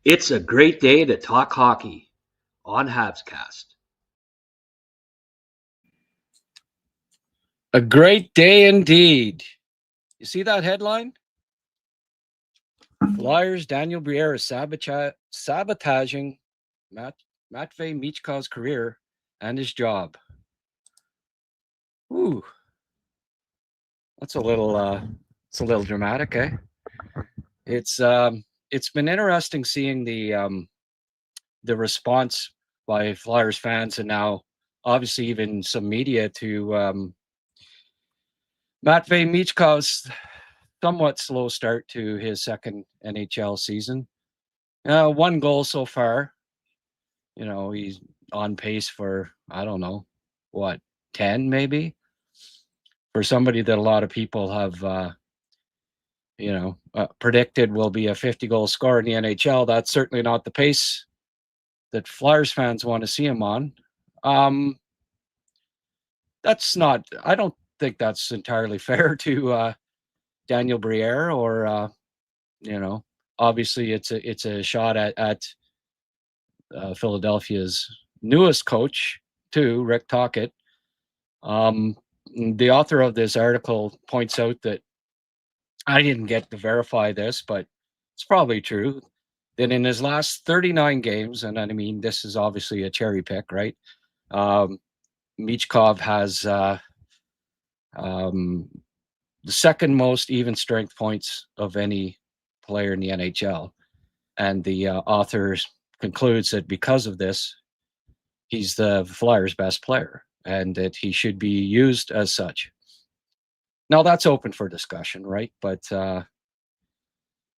It's a great day to talk hockey on HabsCast. A great day indeed. You see that headline? Flyers Daniel Briere is sabotaging Matvei Michkov's career and his job. Ooh, that's a little dramatic, eh? It's been interesting seeing the response by Flyers fans and now obviously even some media to Matvei Michkov's somewhat slow start to his second NHL season. One goal so far. You know, he's on pace for, I don't know, what, 10 maybe? For somebody that a lot of people have, predicted will be a 50-goal scorer in the NHL, that's certainly not the pace that Flyers fans want to see him on. I don't think that's entirely fair to Daniel Briere or, obviously it's a shot at Philadelphia's newest coach too, Rick Tocchet. The author of this article points out that I didn't get to verify this, but it's probably true that in his last 39 games, and I mean this is obviously a cherry pick, right? Michkov has the second most even strength points of any player in the NHL, and the author concludes that because of this, he's the Flyers' best player and that he should be used as such. Now that's open for discussion, right? But at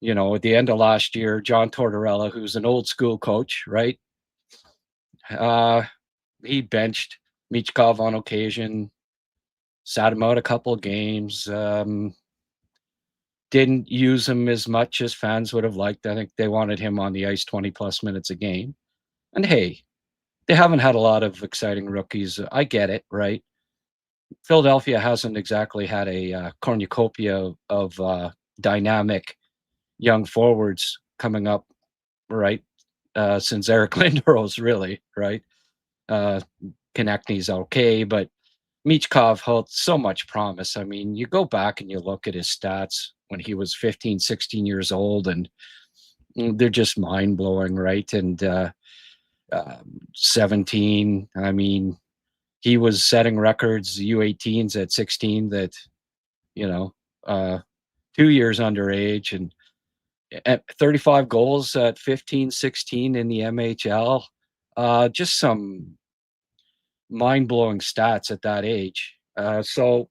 the end of last year, John Tortorella, who's an old school coach, right? He benched Michkov on occasion, sat him out a couple of games, didn't use him as much as fans would have liked. I think they wanted him on the ice 20 plus minutes a game. And hey, they haven't had a lot of exciting rookies. I get it, right? Philadelphia hasn't exactly had a cornucopia of dynamic young forwards coming up, right? Since Eric Lindros, really, right? Konechny's okay, but Michkov held so much promise. I mean, you go back and you look at his stats when he was 15, 16 years old, and they're just mind blowing, right? And 17, I mean, he was setting records, U18s at 16 that, you know, 2 years underage, and at 35 goals at 15, 16 in the MHL. Just some mind blowing stats at that age. So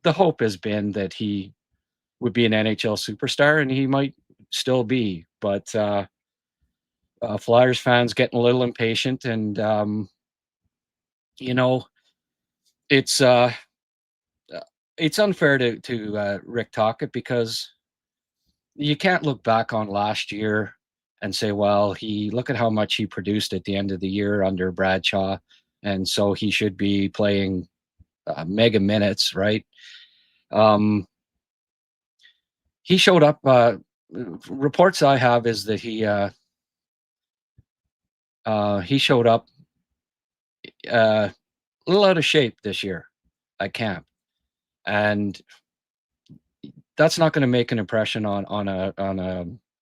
the hope has been that he would be an NHL superstar, and he might still be. But Flyers fans getting a little impatient, and you know, it's uh, it's unfair to Rick Tocchet because you can't look back on last year and say, well, he look at how much he produced at the end of the year under Bradshaw, and so he should be playing mega minutes, right? He showed up. Reports I have is that he showed up a little out of shape this year at camp, and that's not going to make an impression on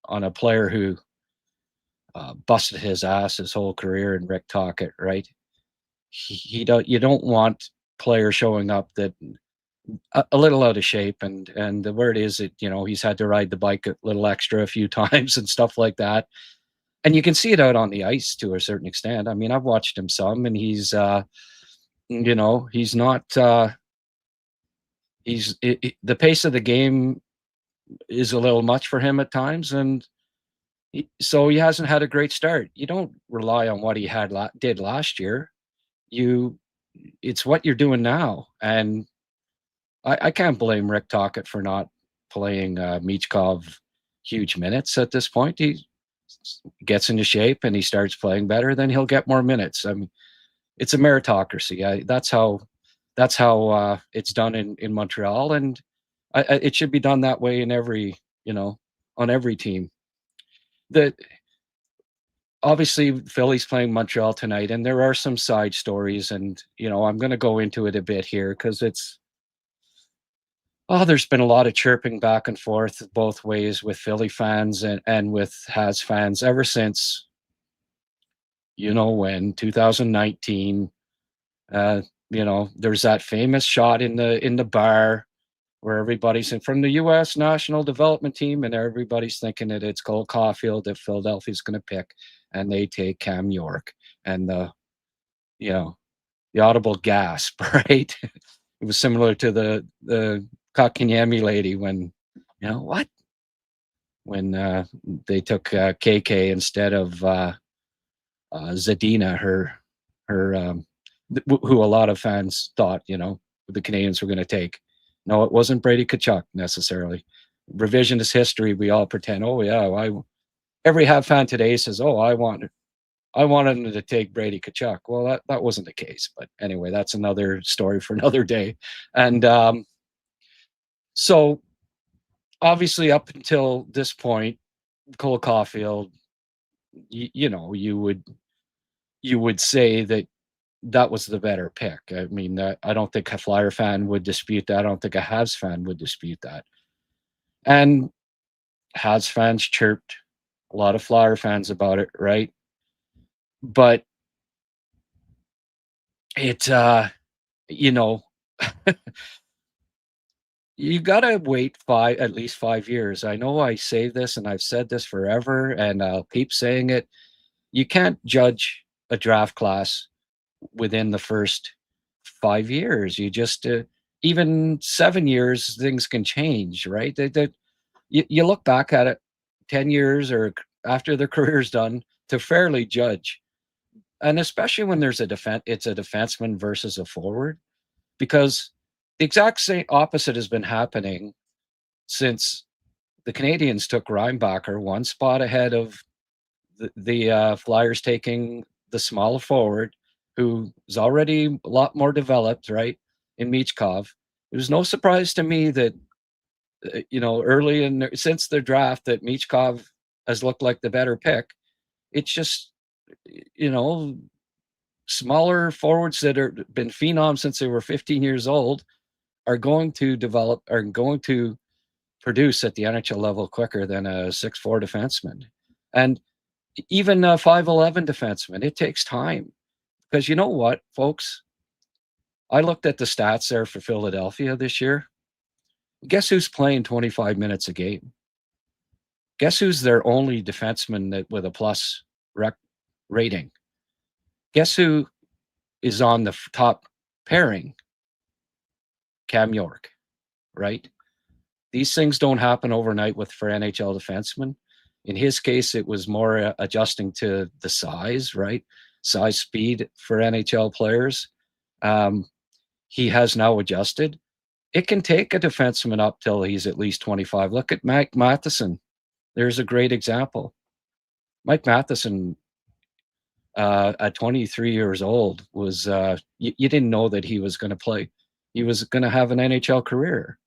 a player who busted his ass his whole career in Rick Tocchet, right? He don't You don't want players showing up that a little out of shape, and the word is that he's had to ride the bike a little extra a few times and stuff like that, and you can see it out on the ice to a certain extent. I mean, I've watched him some, and he's he's not the pace of the game is a little much for him at times, and so he hasn't had a great start. You don't rely on what he did last year. It's what you're doing now, and I can't blame Rick Tocchet for not playing Michkov huge minutes at this point. He gets into shape and he starts playing better, then he'll get more minutes. I mean, it's a meritocracy. That's how it's done in Montreal, and it should be done that way in every on every team. The obviously Philly's playing Montreal tonight, and there are some side stories, and I'm going to go into it a bit here because there's been a lot of chirping back and forth both ways with Philly fans and with Habs fans ever since when 2019. There's that famous shot in the bar where everybody's from the U.S. national development team, and everybody's thinking that it's Cole Caufield that Philadelphia's going to pick, and they take Cam York, and the audible gasp, right? It was similar to the Kakanyemi lady when, what? When they took KK instead of Zadina, who a lot of fans thought, the Canadiens were going to take. No, it wasn't Brady Tkachuk necessarily. Revisionist history, we all pretend, oh yeah, every Habs fan today says, oh, I wanted him to take Brady Tkachuk. Well, that wasn't the case. But anyway, that's another story for another day. And so obviously up until this point, Cole Caufield, you would say that was the better pick. I mean, I don't think a Flyer fan would dispute that. I don't think a Habs fan would dispute that. And Habs fans chirped, a lot of Flyer fans about it, right? But it, you gotta wait at least 5 years. I know I say this and I've said this forever, and I'll keep saying it. You can't judge a draft class within the first 5 years. You just even 7 years, things can change, right? You look back at it 10 years or after their career's done to fairly judge, and especially when it's a defenseman versus a forward, because the exact same opposite has been happening since the Canadiens took Reinbacher one spot ahead of the Flyers taking the smaller forward, who's already a lot more developed, right, in Michkov. It was no surprise to me that, early since the draft, that Michkov has looked like the better pick. It's just, smaller forwards that are been phenoms since they were 15 years old are going to produce at the NHL level quicker than a 6'4" defenseman. And even a 5'11" defenseman, it takes time. Because you know what, folks? I looked at the stats there for Philadelphia this year. Guess who's playing 25 minutes a game? Guess who's their only defenseman with a plus rating? Guess who is on the top pairing? Cam York, right? These things don't happen overnight for NHL defensemen. In his case, it was more adjusting to the size, right? Size, speed for NHL players. He has now adjusted. It can take a defenseman up till he's at least 25. Look at Mike Matheson. There's a great example. Mike Matheson, at 23 years old, was you didn't know that he was going to play. He was going to have an NHL career.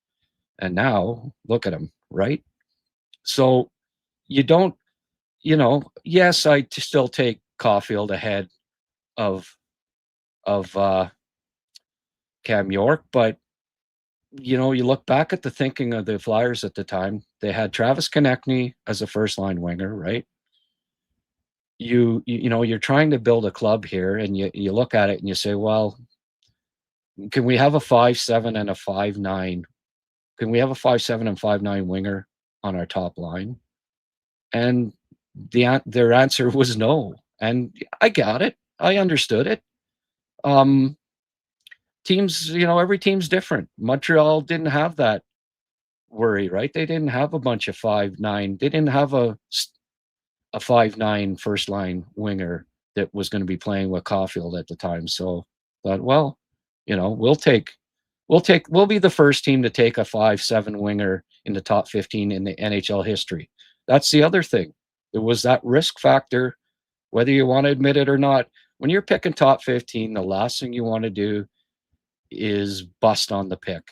And now, look at him, right? So you don't, yes, I still take Caufield ahead of Cam York, but you look back at the thinking of the Flyers at the time. They had Travis Konechny as a first line winger, right? You're trying to build a club here, and you look at it and you say, well, can we have a 5'7" and a 5'9"? Can we have a 5'7" and 5'9" winger on our top line? And their answer was no. And I got it. I understood it. Teams, every team's different. Montreal didn't have that worry, right? They didn't have a bunch of 5'9". They didn't have a 5'9" first line winger that was going to be playing with Caufield at the time. So thought, well, we'll be the first team to take a 5'7" winger in the top 15 in the NHL history. That's the other thing. There was that risk factor, whether you want to admit it or not. When you're picking top 15, the last thing you want to do is bust on the pick.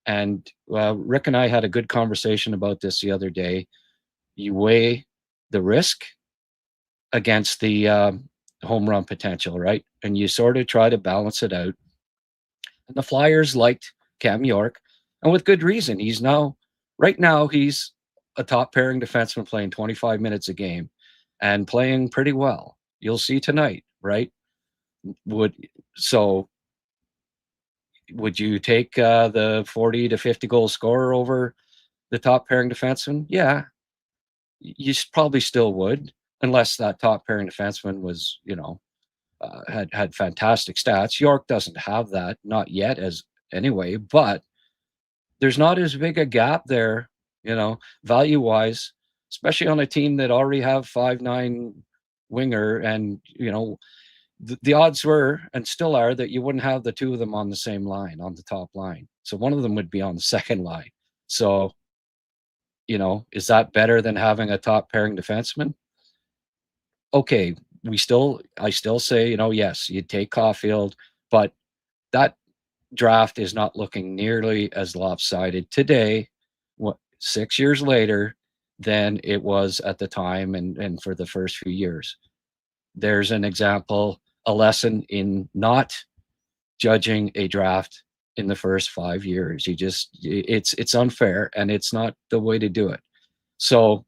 And Rick and I had a good conversation about this the other day. You weigh the risk against the home run potential, right? And you sort of try to balance it out. And the Flyers liked Cam York, and with good reason. Right now, he's a top pairing defenseman playing 25 minutes a game and playing pretty well. You'll see tonight, right? Would so would you take the 40 to 50 goal scorer over the top pairing defenseman? Yeah, you probably still would, unless that top pairing defenseman was, had fantastic stats. York doesn't have that, not yet, as anyway, but there's not as big a gap there, value wise, especially on a team that already have 5'9" winger, and the odds were and still are that you wouldn't have the two of them on the same line, on the top line. So one of them would be on the second line. So, is that better than having a top pairing defenseman? Okay, I still say, yes, you'd take Caufield, but that draft is not looking nearly as lopsided today, 6 years later, than it was at the time and for the first few years. There's an example, a lesson in not judging a draft in the first 5 years. It's unfair, and it's not the way to do it. So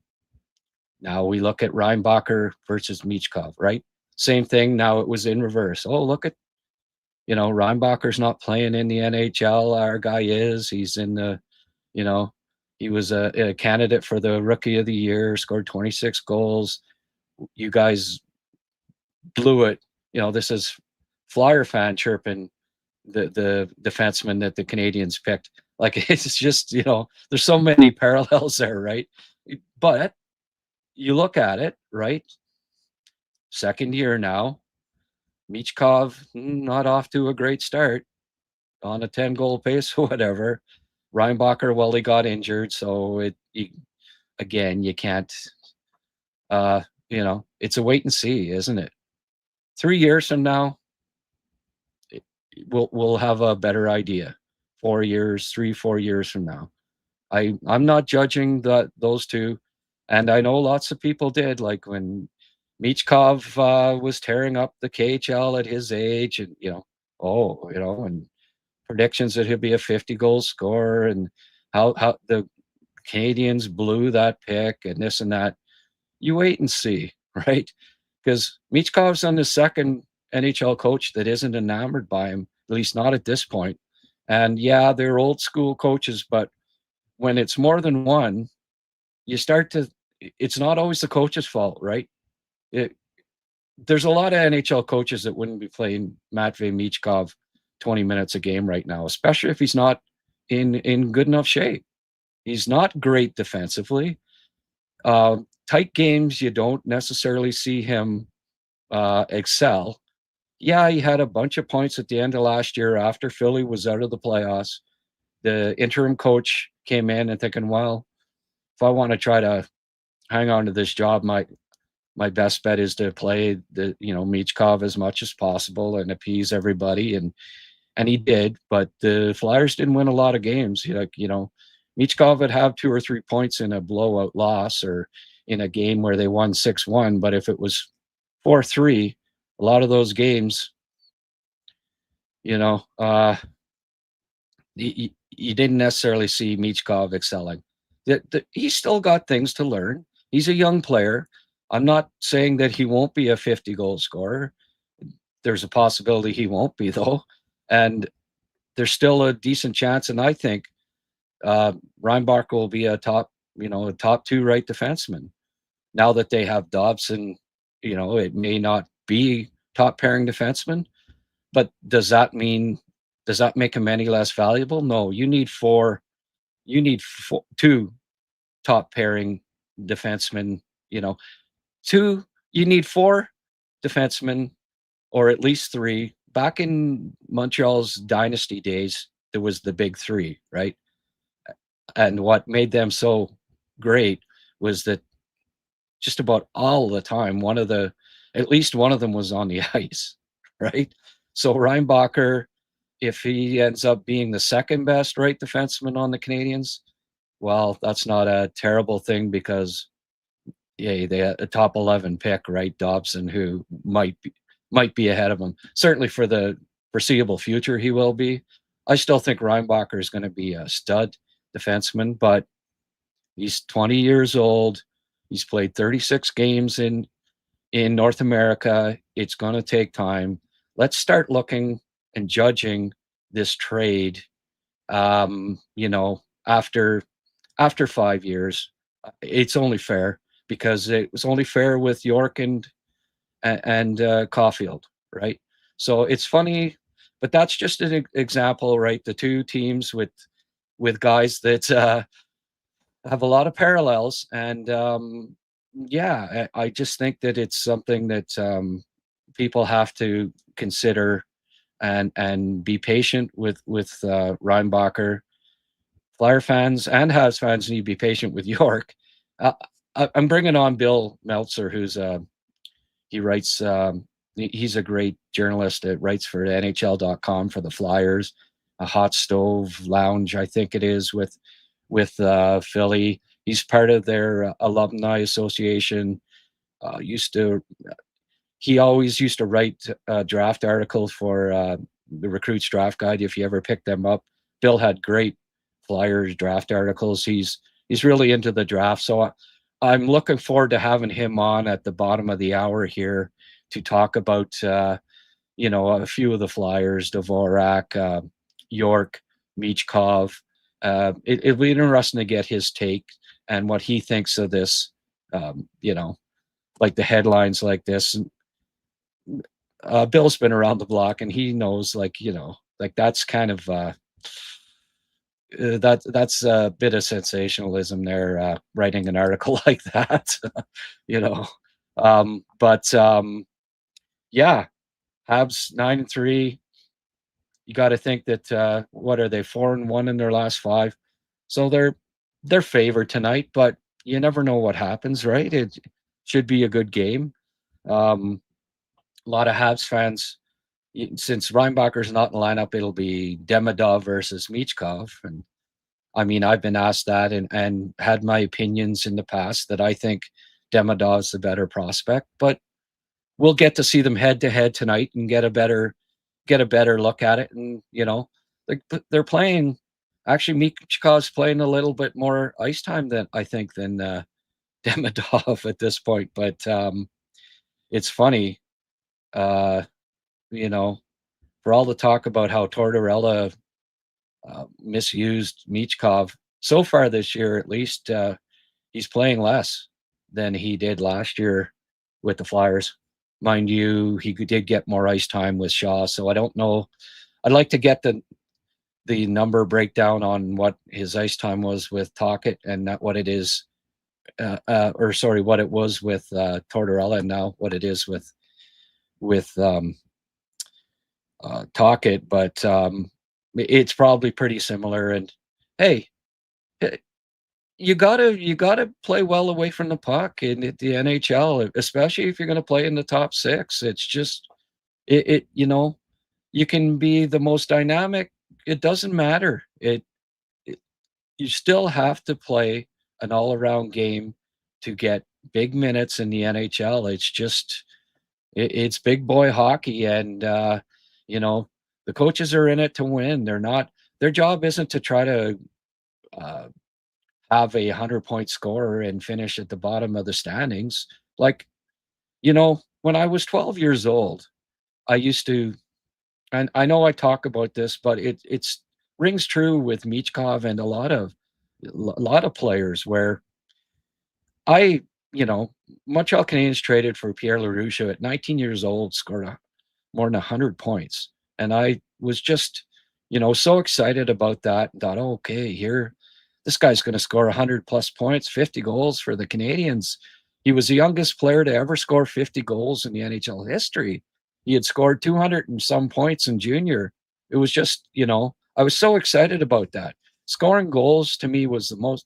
now we look at Reinbacher versus Michkov, right? Same thing. Now it was in reverse. Oh, look at, Reinbacher's not playing in the NHL. Our guy is. He's in the, he was a candidate for the Rookie of the Year, scored 26 goals. You guys blew it. This is Flyer fan chirping the defenseman that the Canadiens picked. Like, it's just, there's so many parallels there, right? But you look at it, right? Second year now, Michkov not off to a great start, on a 10-goal pace or whatever. Reinbacher, well, he got injured, so again, you can't. It's a wait and see, isn't it? 3 years from now, we'll have a better idea. 4 years, 3-4 years from now, I'm not judging those two, and I know lots of people did. Like when Michkov was tearing up the KHL at his age, and and predictions that he'll be a 50-goal scorer, and how the Canadiens blew that pick and this and that. You wait and see, right? Because Michkov's on the second NHL coach that isn't enamored by him, at least not at this point. And yeah, they're old school coaches, but when it's more than one, it's not always the coach's fault, right? There's a lot of NHL coaches that wouldn't be playing Matvei Michkov 20 minutes a game right now, especially if he's not in good enough shape. He's not great defensively. Tight games, you don't necessarily see him excel. Yeah, he had a bunch of points at the end of last year after Philly was out of the playoffs. The interim coach came in and thinking, well, if I want to try to hang on to this job, my best bet is to play Michkov as much as possible and appease everybody, and he did. But the Flyers didn't win a lot of games. Michkov would have 2 or 3 points in a blowout loss or in a game where they won 6-1. But if it was 4-3, a lot of those games, you didn't necessarily see Michkov excelling. He's still got things to learn. He's a young player. I'm not saying that he won't be a 50-goal scorer. There's a possibility he won't be, though. And there's still a decent chance, and I think Reinbacher will be a top 2 right defenseman. Now that they have Dobson, it may not be top pairing defenseman, but does that make him any less valuable? No, you need 2 top pairing defensemen, you need 4 defensemen, or at least 3. Back in Montreal's dynasty days, there was the big 3, right? And what made them so great was that just about all the time, at least one of them was on the ice, right? So Reinbacher, if he ends up being the second best right defenseman on the Canadiens, well, that's not a terrible thing, because yeah, they had a top 11 pick, right? Dobson, who might be ahead of him. Certainly for the foreseeable future, he will be. I still think Reinbacher is going to be a stud defenseman, but he's 20 years old. He's played 36 games in North America. It's going to take time. Let's start looking and judging this trade. You know, after 5 years, it's only fair because it was only fair with York and Caufield, right? So it's funny, but that's just an example, right? The two teams with guys that have a lot of parallels, and yeah, I just think that it's something that people have to consider and be patient with Reinbacher. Flyer fans and Habs fans need to be patient with York. Uh, I'm bringing on Bill Meltzer, who's he writes. He's a great journalist that writes for NHL.com for the Flyers, a Hot Stove Lounge, I think it is, with Philly. He's part of their alumni association. Used to He always used to write draft articles for the Recruits Draft Guide. If you ever picked them up, Bill had great Flyers draft articles. He's really into the draft, so I'm looking forward to having him on at the bottom of the hour here to talk about a few of the Flyers, Dvorak, York, Michkov. It'll be interesting to get his take and what he thinks of this. Like the headlines like this. Bill's been around the block, and he knows, like that's kind of that's a bit of sensationalism there, writing an article like that, you know. But yeah, Habs 9-3. You got to think that what are they, 4-1 in their last 5? So they're favored tonight, but you never know what happens, right? It should be a good game. A lot of Habs fans, since Reinbacher's not in the lineup, it'll be Demidov versus Michkov. And I mean, I've been asked that and had my opinions in the past that I think Demidov's the better prospect, but we'll get to see them head to head tonight and get a better look at it. And they're playing. Actually, Michkov's playing a little bit more ice time than I think than Demidov at this point. But it's funny, uh, you know, for all the talk about how Tortorella misused Michkov so far this year, at least he's playing less than he did last year with the Flyers. Mind you, he did get more ice time with Shaw, so I don't know. I'd like to get the number breakdown on what his ice time was with Tocchet and not what it is, what it was with Tortorella, and now what it is with Tocchet. But it's probably pretty similar. And hey, you gotta play well away from the puck in the NHL, especially if you're going to play in the top 6. It's just you can be the most dynamic. It doesn't matter. You still have to play an all-around game to get big minutes in the NHL. It's just it's big boy hockey, and the coaches are in it to win. Their job isn't to try to have a 100-point scorer and finish at the bottom of the standings. Like, when I was 12 years old, I used to, and I know I talk about this, but it's rings true with Michkov and a lot of players where Montreal Canadiens traded for Pierre LaRouche, who at 19 years old scored more than 100 points. And I was just, so excited about that and thought, okay, this guy's going to score 100 plus points, 50 goals for the Canadiens. He was the youngest player to ever score 50 goals in the NHL history. He had scored 200 and some points in junior. It was just, I was so excited about that. Scoring goals to me was the most,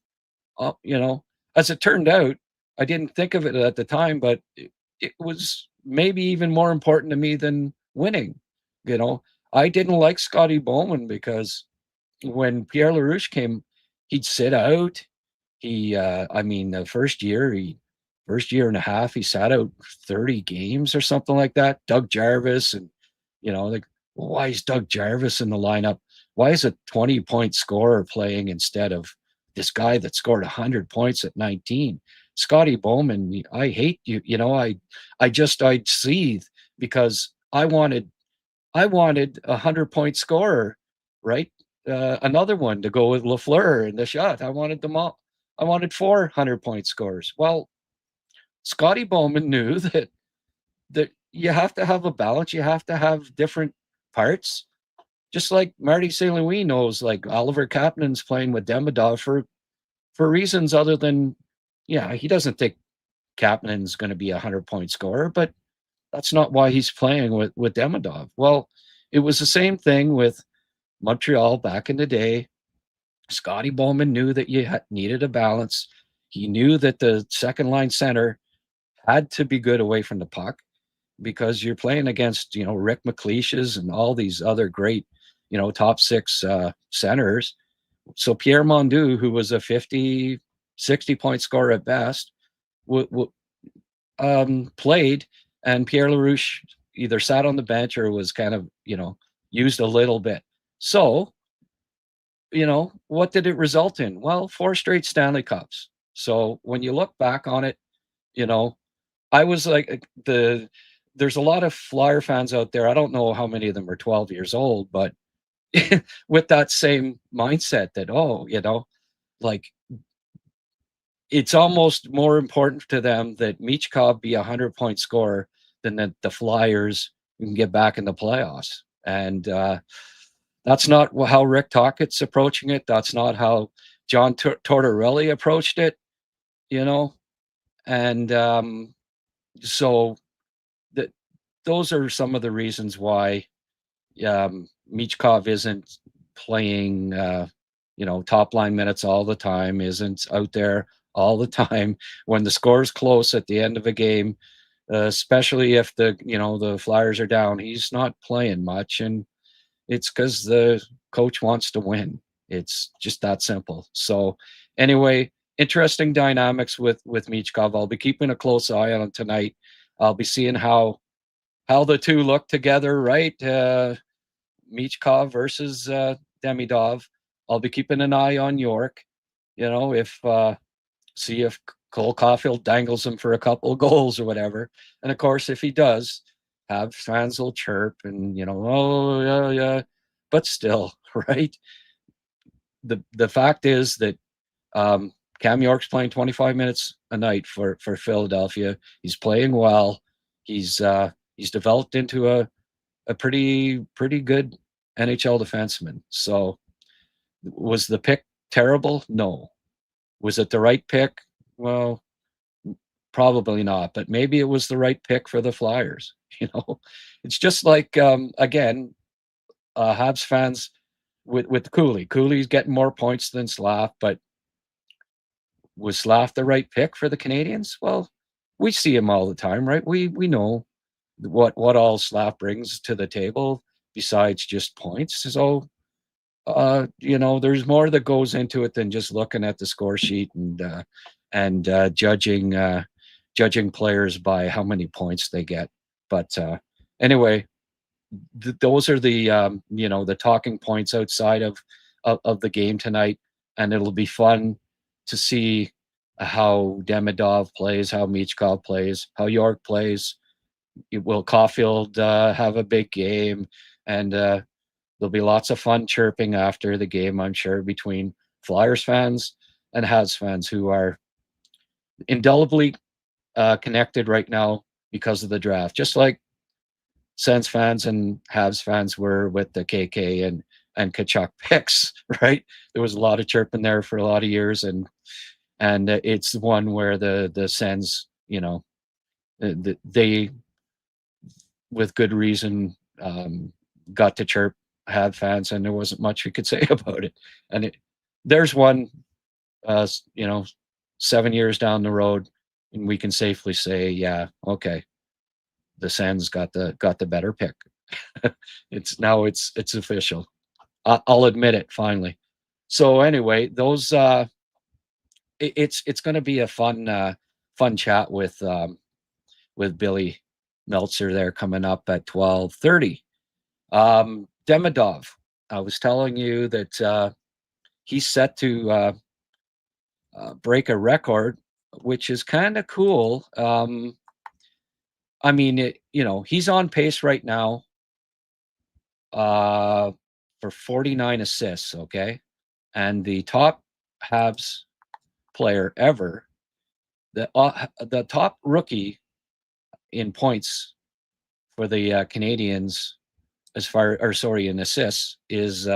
as it turned out, I didn't think of it at the time, but it was maybe even more important to me than winning. I didn't like Scotty Bowman because when Pierre LaRouche came, he'd sit out. The first year, first year and a half, he sat out 30 games or something like that. Doug Jarvis, and like, well, why is Doug Jarvis in the lineup? Why is a 20-point scorer playing instead of this guy that scored 100 points at 19? Scotty Bowman, I hate you. I'd seethe because I wanted a 100-point scorer, right? Another one to go with Lafleur in the shot. I wanted them all. I wanted 400-point scorers. Well, Scotty Bowman knew that you have to have a balance. You have to have different parts. Just like Marty St. Louis knows, like Oliver Kapanen's playing with Demidov for reasons other than, he doesn't think Kapanen's going to be a 100-point scorer, but that's not why he's playing with Demidov. Well, it was the same thing with Montreal back in the day. Scotty Bowman knew that you needed a balance. He knew that the second line center had to be good away from the puck because you're playing against, Rick McLeish's and all these other great, top six centers. So Pierre Mondu, who was a 50, 60-point scorer at best, played, and Pierre LaRouche either sat on the bench or was kind of, used a little bit. So, what did it result in? Well, 4 straight Stanley Cups. So when you look back on it, I was like, there's a lot of Flyer fans out there. I don't know how many of them are 12 years old, but with that same mindset that, like, it's almost more important to them that Michkov be a 100-point scorer than that the Flyers can get back in the playoffs. And that's not how Rick Tockett's approaching it. That's not how John Tortorelli approached it, And so those are some of the reasons why Michkov isn't playing, top line minutes all the time, isn't out there all the time when the score's close at the end of a game, especially if the Flyers are down. He's not playing much, and it's because the coach wants to win. It's just that simple. So anyway, interesting dynamics with Michkov. I'll be keeping a close eye on him tonight. I'll be seeing how the two look together, right? Michkov versus Demidov. I'll be keeping an eye on York. See if Cole Caufield dangles him for a couple of goals or whatever. And of course, if he does, Habs fans will chirp and oh yeah. But still, right? The fact is that Cam York's playing 25 minutes a night for Philadelphia. He's playing well. He's developed into a pretty good NHL defenseman. So was the pick terrible? No. Was it the right pick? Well, probably not, but maybe it was the right pick for the Flyers. It's just like, again, Habs fans with Cooley. Cooley's getting more points than Slav, but was Slav the right pick for the Canadiens? Well, we see him all the time, right? We know what all Slav brings to the table besides just points. So, there's more that goes into it than just looking at the score sheet and judging players by how many points they get. But anyway, those are the the talking points outside of the game tonight, and it'll be fun to see how Demidov plays, how Michkov plays, how York plays. Will Caufield have a big game? And there'll be lots of fun chirping after the game, I'm sure, between Flyers fans and Habs fans who are indelibly connected right now because of the draft, just like Sens fans and Habs fans were with the KK and Tkachuk picks, right? There was a lot of chirping there for a lot of years, and it's one where the Sens, they, with good reason, got to chirp Habs fans, and there wasn't much we could say about it. And there's one, 7 years down the road, and we can safely say, yeah, okay, the Sens got the better pick. It's official. I'll admit it finally. So anyway, those it's going to be a fun fun chat with Billy Meltzer there coming up at 12:30. Demidov, I was telling you that he's set to break a record, which is kind of cool. I mean, he's on pace right now for 49 assists, okay? And the top Habs player ever, the top rookie in points for the Canadiens, in assists, is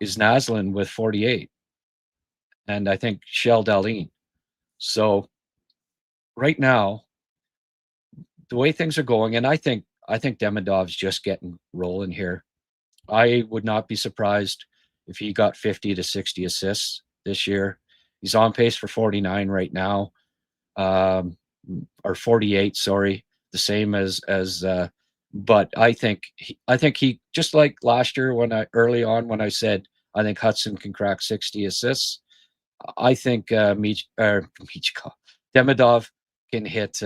Naslund with 48, and I think Shell Dahlin. So right now, the way things are going, and I think Demidov's just getting rolling here. I would not be surprised if he got 50 to 60 assists this year. He's on pace for 49 right now, or 48. Sorry, the same as. But I think he just like last year when I said I think Hudson can crack 60 assists. I think Demidov can hit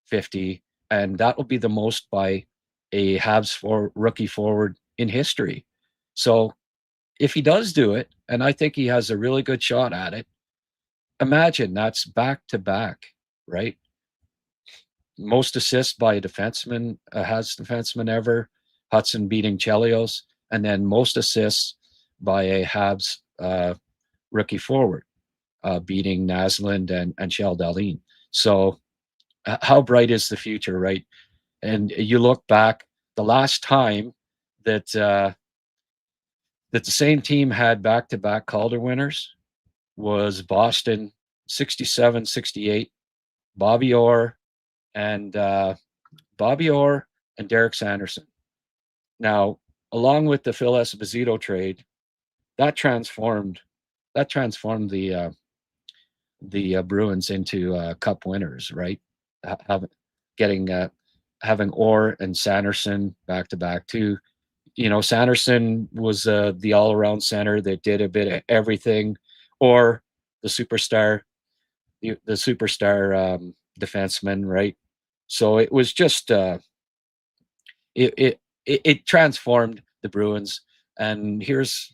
50, and that will be the most by a Habs rookie forward in history. So if he does do it, and I think he has a really good shot at it, imagine that's back to back, right? Most assists by a defenseman, Habs defenseman ever, Hudson beating Chelios, and then most assists by a Habs rookie forward, beating Naslund and Shell Dahlin. So how bright is the future, right? And you look back, the last time that the same team had back-to-back Calder winners was Boston 67-68, Bobby Orr and Derek Sanderson. Now, along with the Phil Esposito trade, that transformed the Bruins into Cup winners, right? Having Orr and Sanderson back to back too. Sanderson was the all-around center that did a bit of everything, or the superstar defenseman, right? So it was just it transformed the Bruins, and here's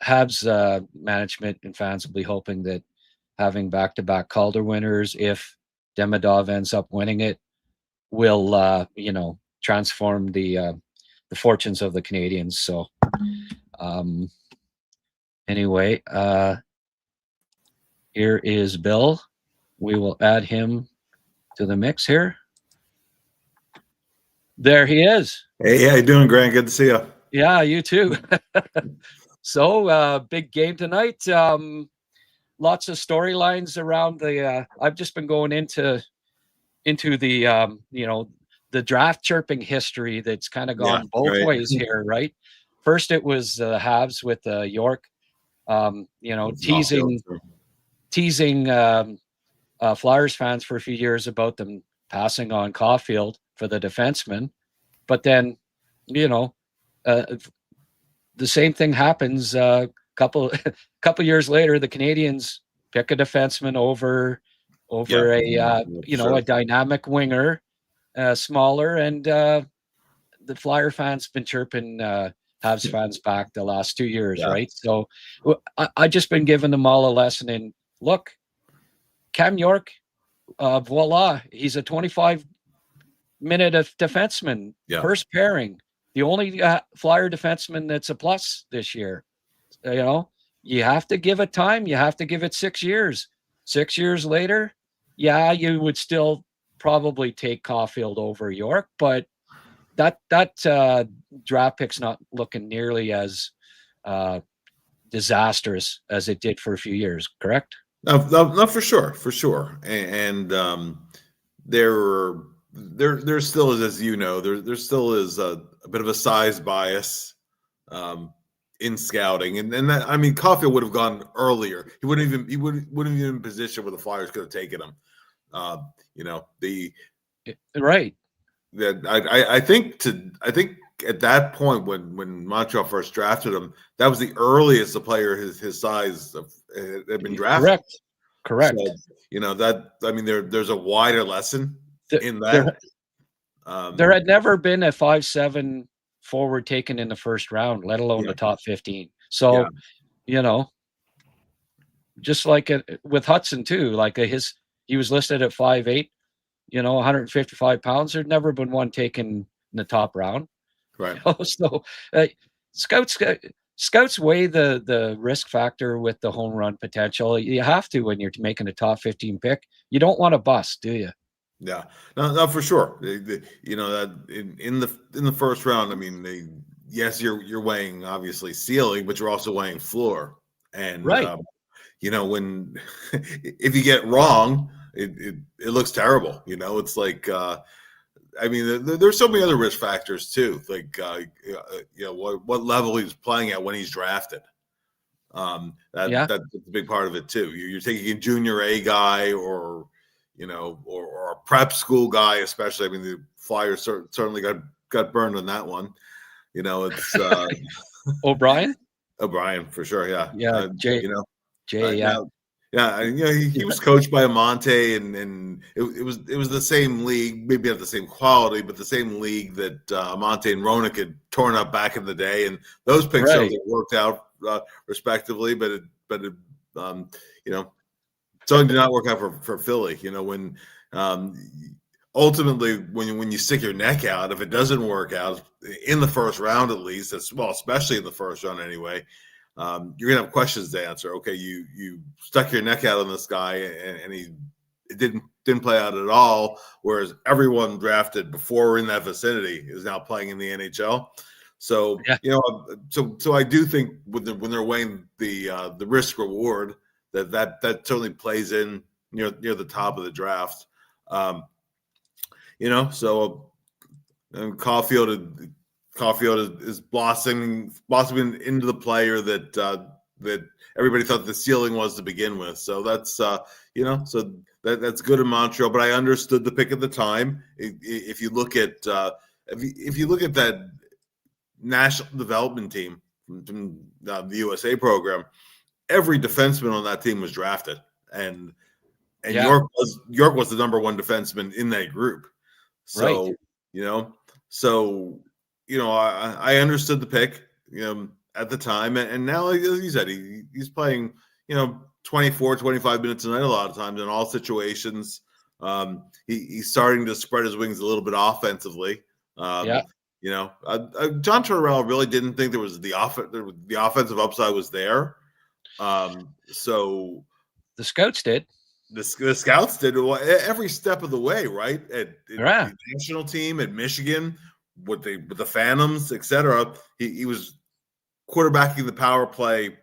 Habs management and fans will be hoping that having back-to-back Calder winners, if Demidov ends up winning it, will transform the fortunes of the Canadiens. So anyway, here is Bill. We will add him to the mix here. There he is. Hey, how you doing, Grant? Good to see you. Yeah, you too. So big game tonight. Lots of storylines around the. I've just been going into the the draft chirping history that's kind of gone both ways here, right? First, it was Habs with York, teasing Flyers fans for a few years about them passing on Caufield for the defenseman, but then the same thing happens. Couple years later, the Canadiens pick a defenseman over a dynamic winger, smaller, and the Flyer fans been chirping Habs fans back the last 2 years, right? So I just been giving them all a lesson in, look, Cam York, voila, he's a 25-minute defenseman, first pairing, the only Flyer defenseman that's a plus this year. You have to give it time. You have to give it 6 years. 6 years later, you would still probably take Caufield over York, but that draft pick's not looking nearly as disastrous as it did for a few years, correct? No, for sure. And there still is, as you know, there still is a bit of a size bias in scouting, and that, I mean, Caufield would have gone earlier. He wouldn't even even in position where the Flyers could have taken him. Right. That I think at that point when Montreal first drafted him, that was the earliest a player his size had been drafted. Correct. Correct. So, that, I mean, there's a wider lesson in There that. had never been a 5'7" forward taken in the first round, let alone the top 15. So, just like with Hudson too, like he was listed at 5'8", 155 pounds. There'd never been one taken in the top round. Right. So scouts weigh the risk factor with the home run potential. You have to when you're making a top 15 pick. You don't want to bust, do you? Yeah, no, for sure. That in the first round, I mean, yes, you're weighing obviously ceiling, but you're also weighing floor. And right. When if you get it wrong, it looks terrible. It's like I mean, there's so many other risk factors too. Like what level he's playing at when he's drafted. That's a big part of it too. You're taking a junior A guy or a prep school guy, especially. I mean, the Flyers certainly got burned on that one. It's O'Brien. O'Brien for sure. Yeah. Yeah. Jay. He was coached by Amante, and it was the same league, maybe not the same quality, but the same league that Amante and Roenick had torn up back in the day, and those picks worked out respectively, but something did not work out for Philly. When ultimately when you stick your neck out, if it doesn't work out in the first round, at least, especially in the first round anyway, you're gonna have questions to answer. Okay, you stuck your neck out on this guy, and it didn't play out at all. Whereas everyone drafted before in that vicinity is now playing in the NHL. So so I do think when they're weighing the risk reward, that certainly plays in near the top of the draft. So Caufield is blossoming into the player that everybody thought the ceiling was to begin with. So that's that's good in Montreal. But I understood the pick at the time. If you look at that national development team from the USA program, every defenseman on that team was drafted, and York was the number one defenseman in that group. So I understood the pick, at the time, and now, like you said, he's playing, 24, 25 minutes a night a lot of times in all situations. He's starting to spread his wings a little bit offensively. John Tortorella really didn't think there was the offensive upside was there. So the scouts did. The scouts did every step of the way, right? At the national team, at Michigan, with the Phantoms, etc. He was quarterbacking the power play,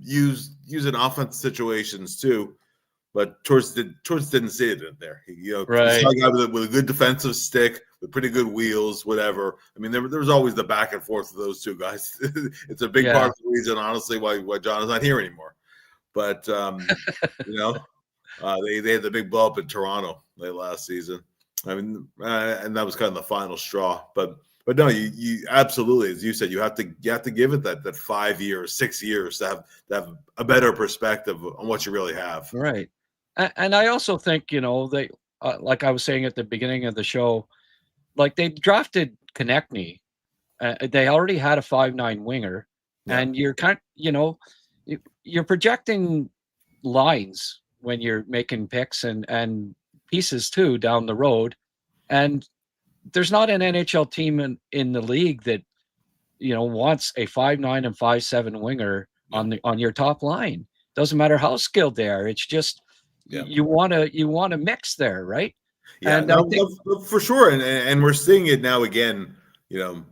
using offense situations too. But Torts didn't see it in there. He saw a guy with a good defensive stick, with pretty good wheels, whatever. I mean, there was always the back and forth of those two guys. It's a big part of the reason, honestly, why John is not here anymore. But they had the big blow up in Toronto late last season. I mean, and that was kind of the final straw. But no, you absolutely, as you said, you have to give it that 5 years, 6 years to have a better perspective on what you really have. Right. And I also think, they, like I was saying at the beginning of the show, like they drafted Konechny. They already had a 5'9" winger, and you're you're projecting lines when you're making picks and pieces too down the road. And there's not an NHL team in the league that, wants a 5'9" and 5'7" winger on your top line. Doesn't matter how skilled they are. It's just, you want to mix there, right? Yeah, and for sure. And we're seeing it now again, and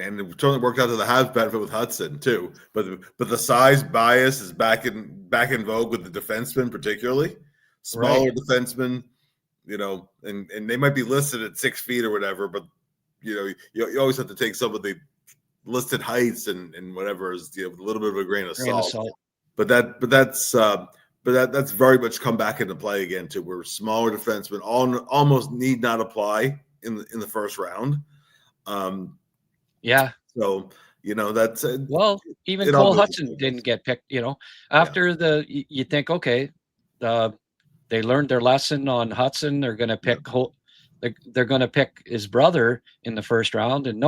it totally worked out to the Habs benefit with Hudson too. But the size bias is back in vogue with the defensemen, particularly smaller defensemen. And they might be listed at 6 feet or whatever, but you always have to take some of the listed heights and whatever is with a little bit of a grain of salt. But that's very much come back into play again too, where smaller defensemen almost need not apply in the first round. So that's even Cole Hudson didn't get picked. After you think, okay, they learned their lesson on Hudson. They're going to pick they're going to pick his brother in the first round, and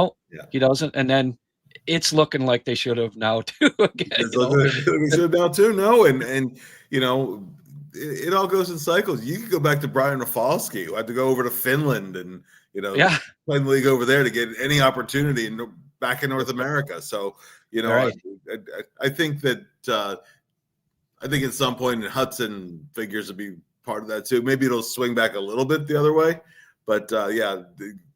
he doesn't. And then it's looking like they should have now too. Again, they should have now too. No, and it all goes in cycles. You could go back to Brian Rafalski, who had to go over to Finland and play in the league over there to get any opportunity back in North America. So right. I think that I think at some point Hudson figures to be part of that too. Maybe it'll swing back a little bit the other way, but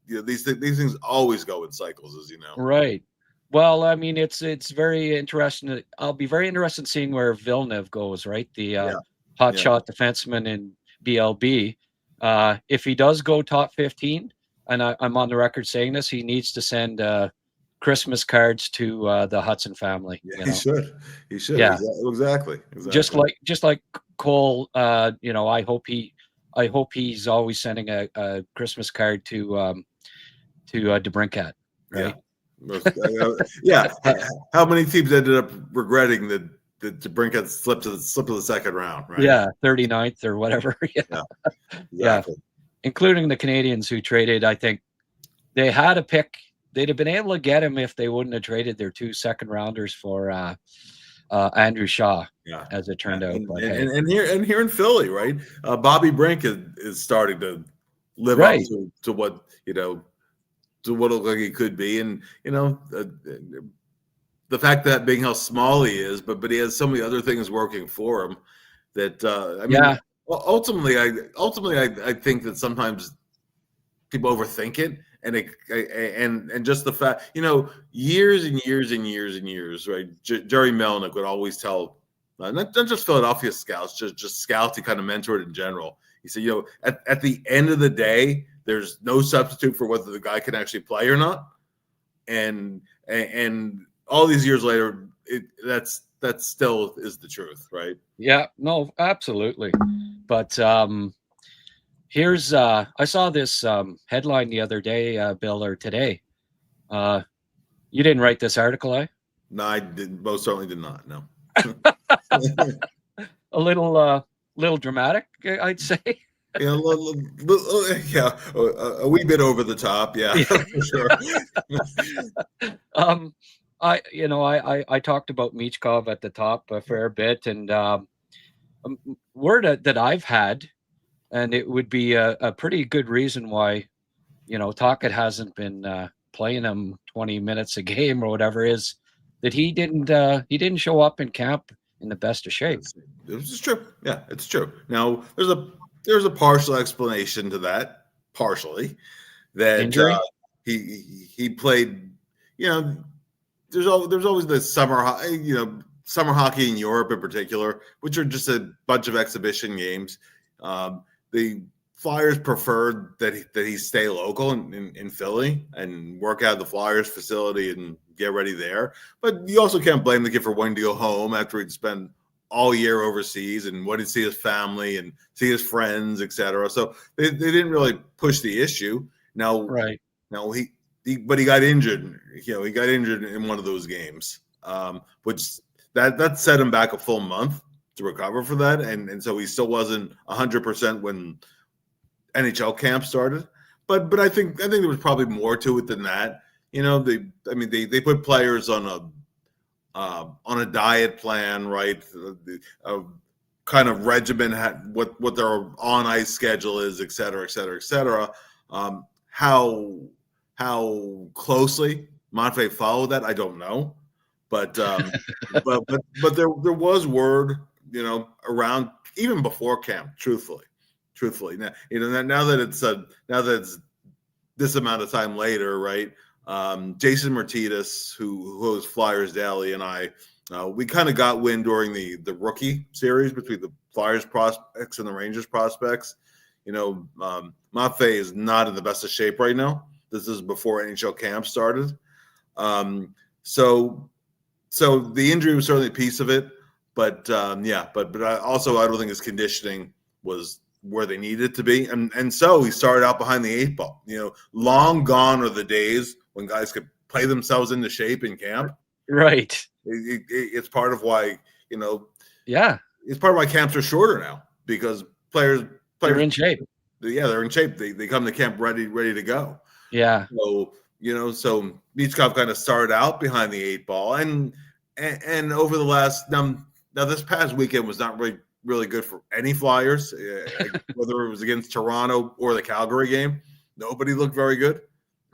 these things always go in cycles, as you know. Right. Well, I mean, it's very interesting. I'll be very interested in seeing where Villeneuve goes. Right, the hotshot defenseman in BLB. If he does go top 15, and I'm on the record saying this, he needs to send Christmas cards to the Hudson family. Yeah, he should. He should. Yeah, exactly. Just like Cole. I hope he's always sending a Christmas card to DeBrincat. Right. Yeah. How many teams ended up regretting that DeBrincat slipped to the second round? Right. Yeah, 39th or whatever. Exactly. Including the Canadiens who traded. I think they had a pick. They'd have been able to get him if they wouldn't have traded their 2 second rounders for Andrew Shaw. Yeah, as it turned out. And here in Philly, right? Bobby Brink is starting to live up to what to what it looked like he could be, and the fact that being how small he is, but he has so many other things working for him that ultimately I think that sometimes people overthink it. And just the fact, years and years and years and years, right? Jerry Melnick would always tell, not just Philadelphia scouts, just scouts he kind of mentored in general. He said, at the end of the day, there's no substitute for whether the guy can actually play or not. And all these years later, that still is the truth, right? Yeah, no, absolutely. But here's I saw this headline the other day, Bill, or today. You didn't write this article, eh? No, I didn't. Most certainly did not. No. A little dramatic, I'd say. A wee bit over the top. Yeah, for sure. I talked about Michkov at the top a fair bit, and word that I've had. And it would be a pretty good reason why, Tocchet hasn't been playing him 20 minutes a game or whatever, is that he didn't show up in camp in the best of shape. It's true. Yeah, it's true. Now there's a partial explanation to that. Partially, that injury. He played. There's always the summer hockey in Europe in particular, which are just a bunch of exhibition games. The Flyers preferred that he stay local in Philly and work out of the Flyers facility and get ready there. But you also can't blame the kid for wanting to go home after he'd spent all year overseas and wanted to see his family and see his friends, etc. So they didn't really push the issue. Now he got injured. He got injured in one of those games, which that set him back a full month to recover for that, and so he still wasn't 100% when NHL camp started. But I think there was probably more to it than that. They put players on a diet plan, right? A kind of regimen, what their on ice schedule is, et cetera, et cetera, et cetera. How closely Montvey followed that, I don't know, but but there was word, around even before camp. Truthfully, now that it's this amount of time later, right? Jason Martinez, who hosts Flyers Daily, and I, we kind of got wind during the rookie series between the Flyers prospects and the Rangers prospects. Maffei is not in the best of shape right now. This is before NHL camp started. So the injury was certainly a piece of it. But but I don't think his conditioning was where they needed it to be, and so he started out behind the 8 ball. Long gone are the days when guys could play themselves into shape in camp. Right. It's part of why it's part of why camps are shorter now. because players They're in shape. Yeah, they're in shape. They come to camp ready to go. Yeah. So so Michkov kind of started out behind the 8 ball, and over the last now this past weekend was not really good for any Flyers, whether it was against Toronto or the Calgary game. Nobody looked very good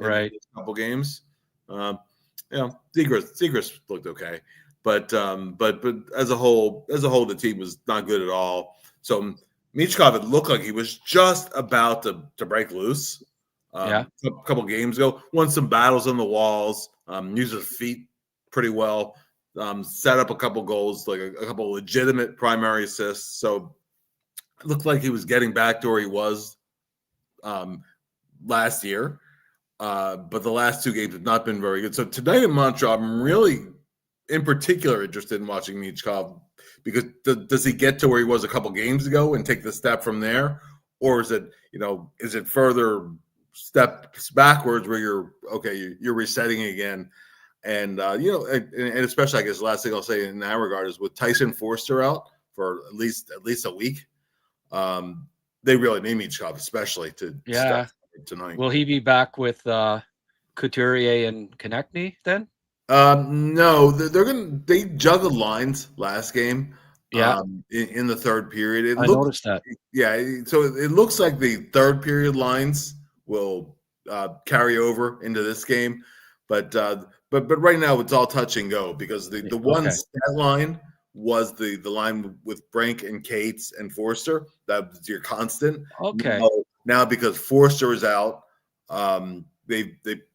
in Right. a couple games. Zegras looked okay, but as a whole, the team was not good at all. So Michkov, it looked like he was just about to break loose. A couple games ago, won some battles on the walls, used his feet pretty well, set up a couple goals, like a couple legitimate primary assists. So it looked like he was getting back to where he was last year. But the last 2 games have not been very good. So tonight in Montreal, I'm really, in particular, interested in watching Michkov, because does he get to where he was a couple games ago and take the step from there, or is it further steps backwards where you're resetting again? And and especially, I guess the last thing I'll say in that regard is with Tyson Forster out for at least a week, they really need Michkov, especially to step tonight. Will he be back with Couturier and Konechny then? No, they juggled lines last game. Yeah. In the third period, I noticed that. Yeah, so it looks like the third period lines will carry over into this game, but right now it's all touch and go, because the one stat line was the line with Brink and Cates and Forster. That's your constant. Okay. Now because Forster is out, they've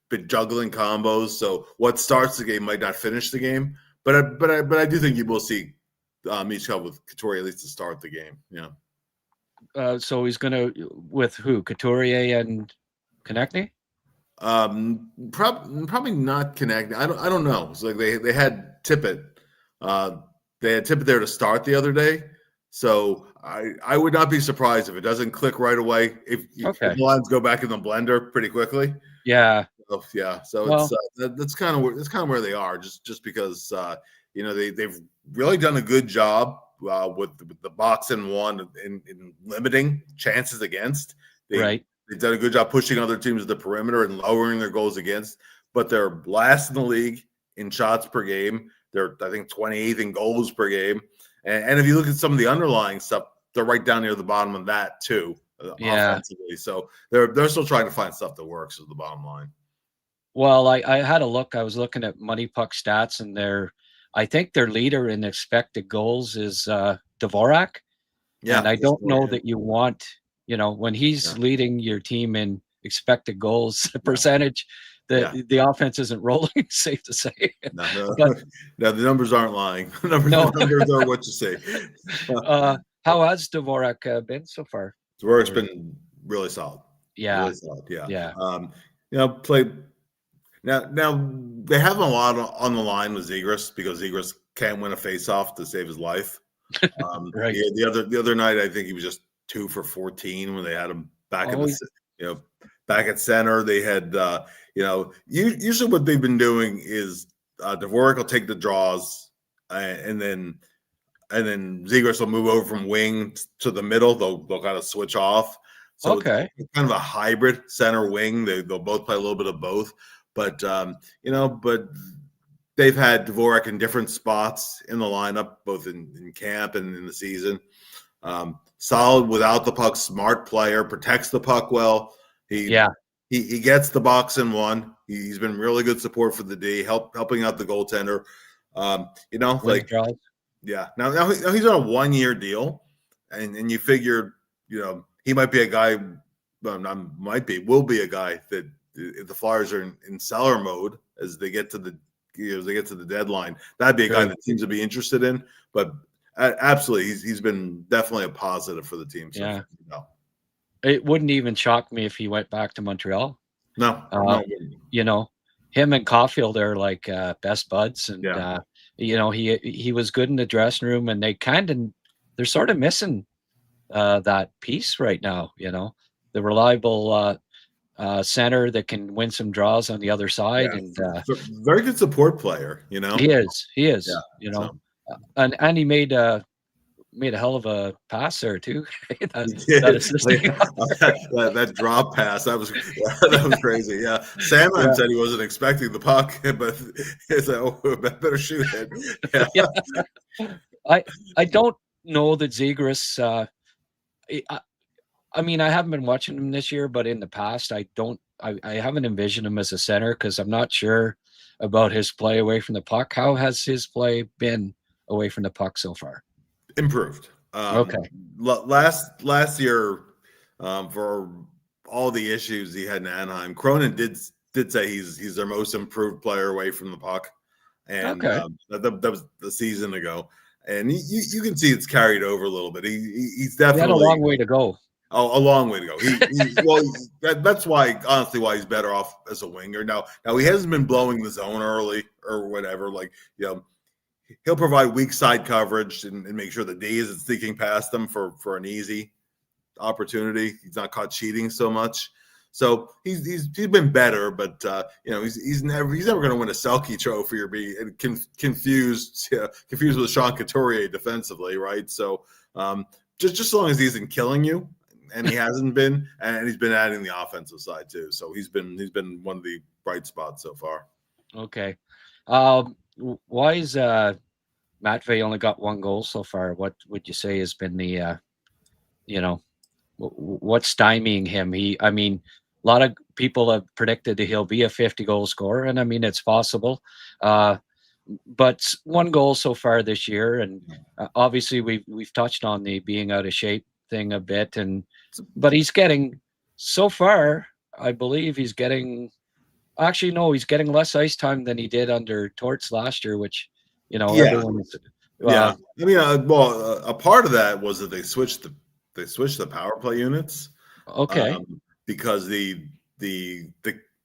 been juggling combos. So what starts the game might not finish the game. But I do think you will see Michkov with Couturier at least to start the game. Yeah. So he's gonna with who? Couturier and Konechny? Probably not Konechny. I don't know. It's like they had Tippett. They had Tippett there to start the other day. So I would not be surprised if it doesn't click right away. If the lines go back in the blender pretty quickly. Yeah. So that's kind of where they are. Just because they've really done a good job with the box and one in limiting chances against. They've done a good job pushing other teams to the perimeter and lowering their goals against. But they're last in the league in shots per game. They're, I think, 28th in goals per game. And if you look at some of the underlying stuff, they're right down near the bottom of that too, offensively. So they're still trying to find stuff that works, is the bottom line. Well, I had a look. I was looking at Money Puck stats, and I think their leader in expected goals is Dvorak. Yeah, and I don't know that you want, when he's leading your team in expected goals percentage, the offense isn't rolling. Safe to say. No, the numbers aren't lying. The numbers are what you say. How has Dvorak been so far? Dvorak's been really solid. Yeah, really solid. Yeah. Played. Now they have a lot on the line with Zegras, because Zegras can't win a faceoff to save his life. Right. The other night, I think he was just 2 for 14 when they had him back back at center. They had usually what they've been doing is Dvorak will take the draws, and then Zegras will move over from wing to the middle. They'll kind of switch off. So it's kind of a hybrid center wing. They'll both play a little bit of both. But but they've had Dvorak in different spots in the lineup, both in camp and in the season. Solid without the puck, smart player, protects the puck well. He gets the box and one. He's been really good support for the D, helping out the goaltender. Now he's on a 1-year deal, and you figure he might be a guy. Will be a guy that, if the Flyers are in seller mode as they get to the deadline, that'd be a guy that teams would be interested in. But absolutely, he's been definitely a positive for the team. So, It wouldn't even shock me if he went back to Montreal. No. Him and Caufield are like best buds, and he was good in the dressing room, and they're sort of missing that piece right now. The reliable center that can win some draws on the other side, and very good support player. He is. And he made made a hell of a pass there too. that, He did. that assist. that drop pass, that was crazy. Yeah, Sandheim said he wasn't expecting the puck, but he said, "Oh, better shoot it." Yeah. I don't know that Zegras. I mean, I haven't been watching him this year, but in the past, I haven't envisioned him as a center because I'm not sure about his play away from the puck. How has his play been away from the puck so far? Improved. Okay. Last year, for all the issues he had in Anaheim, Cronin did say he's their most improved player away from the puck, and Okay. that was the season ago, and you can see it's carried over a little bit. He's He had definitely a long way to go. a long way to go. That's why, honestly, why he's better off as a winger. Now he hasn't been blowing the zone early or whatever. Like, he'll provide weak side coverage and make sure the D isn't sneaking past them for an easy opportunity. He's not caught cheating so much. So he's been better, but he's never going to win a Selke trophy or be confused with Sean Couturier defensively, right? So just as long as he isn't killing you, and he hasn't been, and he's been adding the offensive side too. So he's been one of the bright spots so far. Okay. Why is Matvey only got 1 goal so far? What would you say has been the what's stymieing him? I mean, a lot of people have predicted that he'll be a 50-goal scorer, and I mean it's possible. But 1 goal so far this year, and obviously we've touched on the being out of shape thing a bit, but he's getting so far. I believe he's getting. Actually, no, he's getting less ice time than he did under Torts last year, which, everyone is. I mean, a part of that was that they switched the power play units. Okay. Because the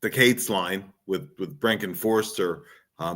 Cates line with Brink and Forster,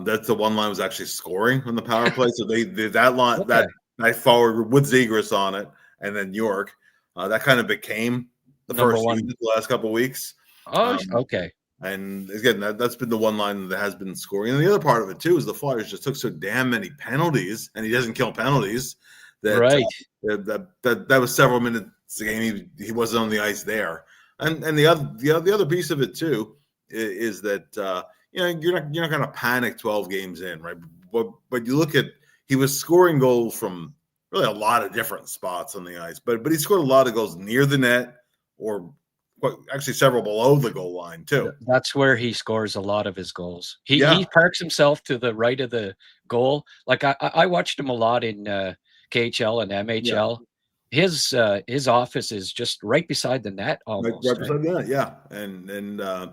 that's the one line was actually scoring on the power play. So they that line that forward with Zegras on it, and then York, that kind of became the Number first one. unit the last couple of weeks. Oh, okay. And again, that's been the one line that has been scoring. And the other part of it too is the Flyers just took so damn many penalties, and he doesn't kill penalties. That right. That was several minutes a game. He wasn't on the ice there. And the other piece of it too is that you're not going to panic 12 games in, right? But you look at, he was scoring goals from really a lot of different spots on the ice, but he scored a lot of goals near the net or actually several below the goal line too. That's where he scores a lot of his goals. He parks himself to the right of the goal. Like I watched him a lot in KHL and MHL. Yeah. His office is just right beside the net, almost. Right beside the net, yeah. And that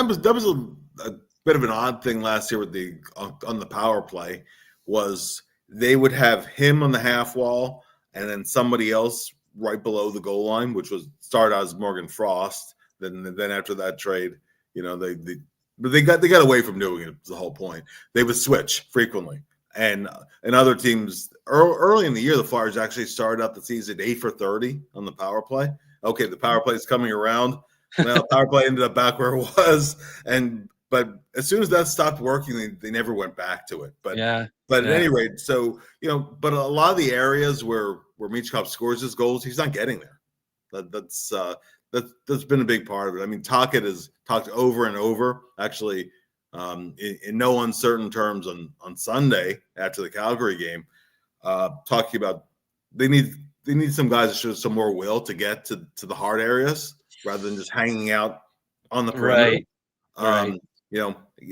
was a bit of an odd thing last year with on the power play was they would have him on the half wall and then somebody else right below the goal line, which was started out as Morgan Frost. Then after that trade, they got away from doing it. The whole point, they would switch frequently. And other teams early in the year, the Flyers actually started out the season 8 for 30 on the power play. Okay, the power play is coming around. Well, the power play ended up back where it was, but as soon as that stopped working, they never went back to it. But at any rate, so but a lot of the areas where Michkov scores his goals, he's not getting there. That's been a big part of it. I mean, Tocchet has talked over and over, actually. In no uncertain terms on Sunday after the Calgary game, talking about they need some guys to show some more will to get to the hard areas rather than just hanging out on the perimeter. Right.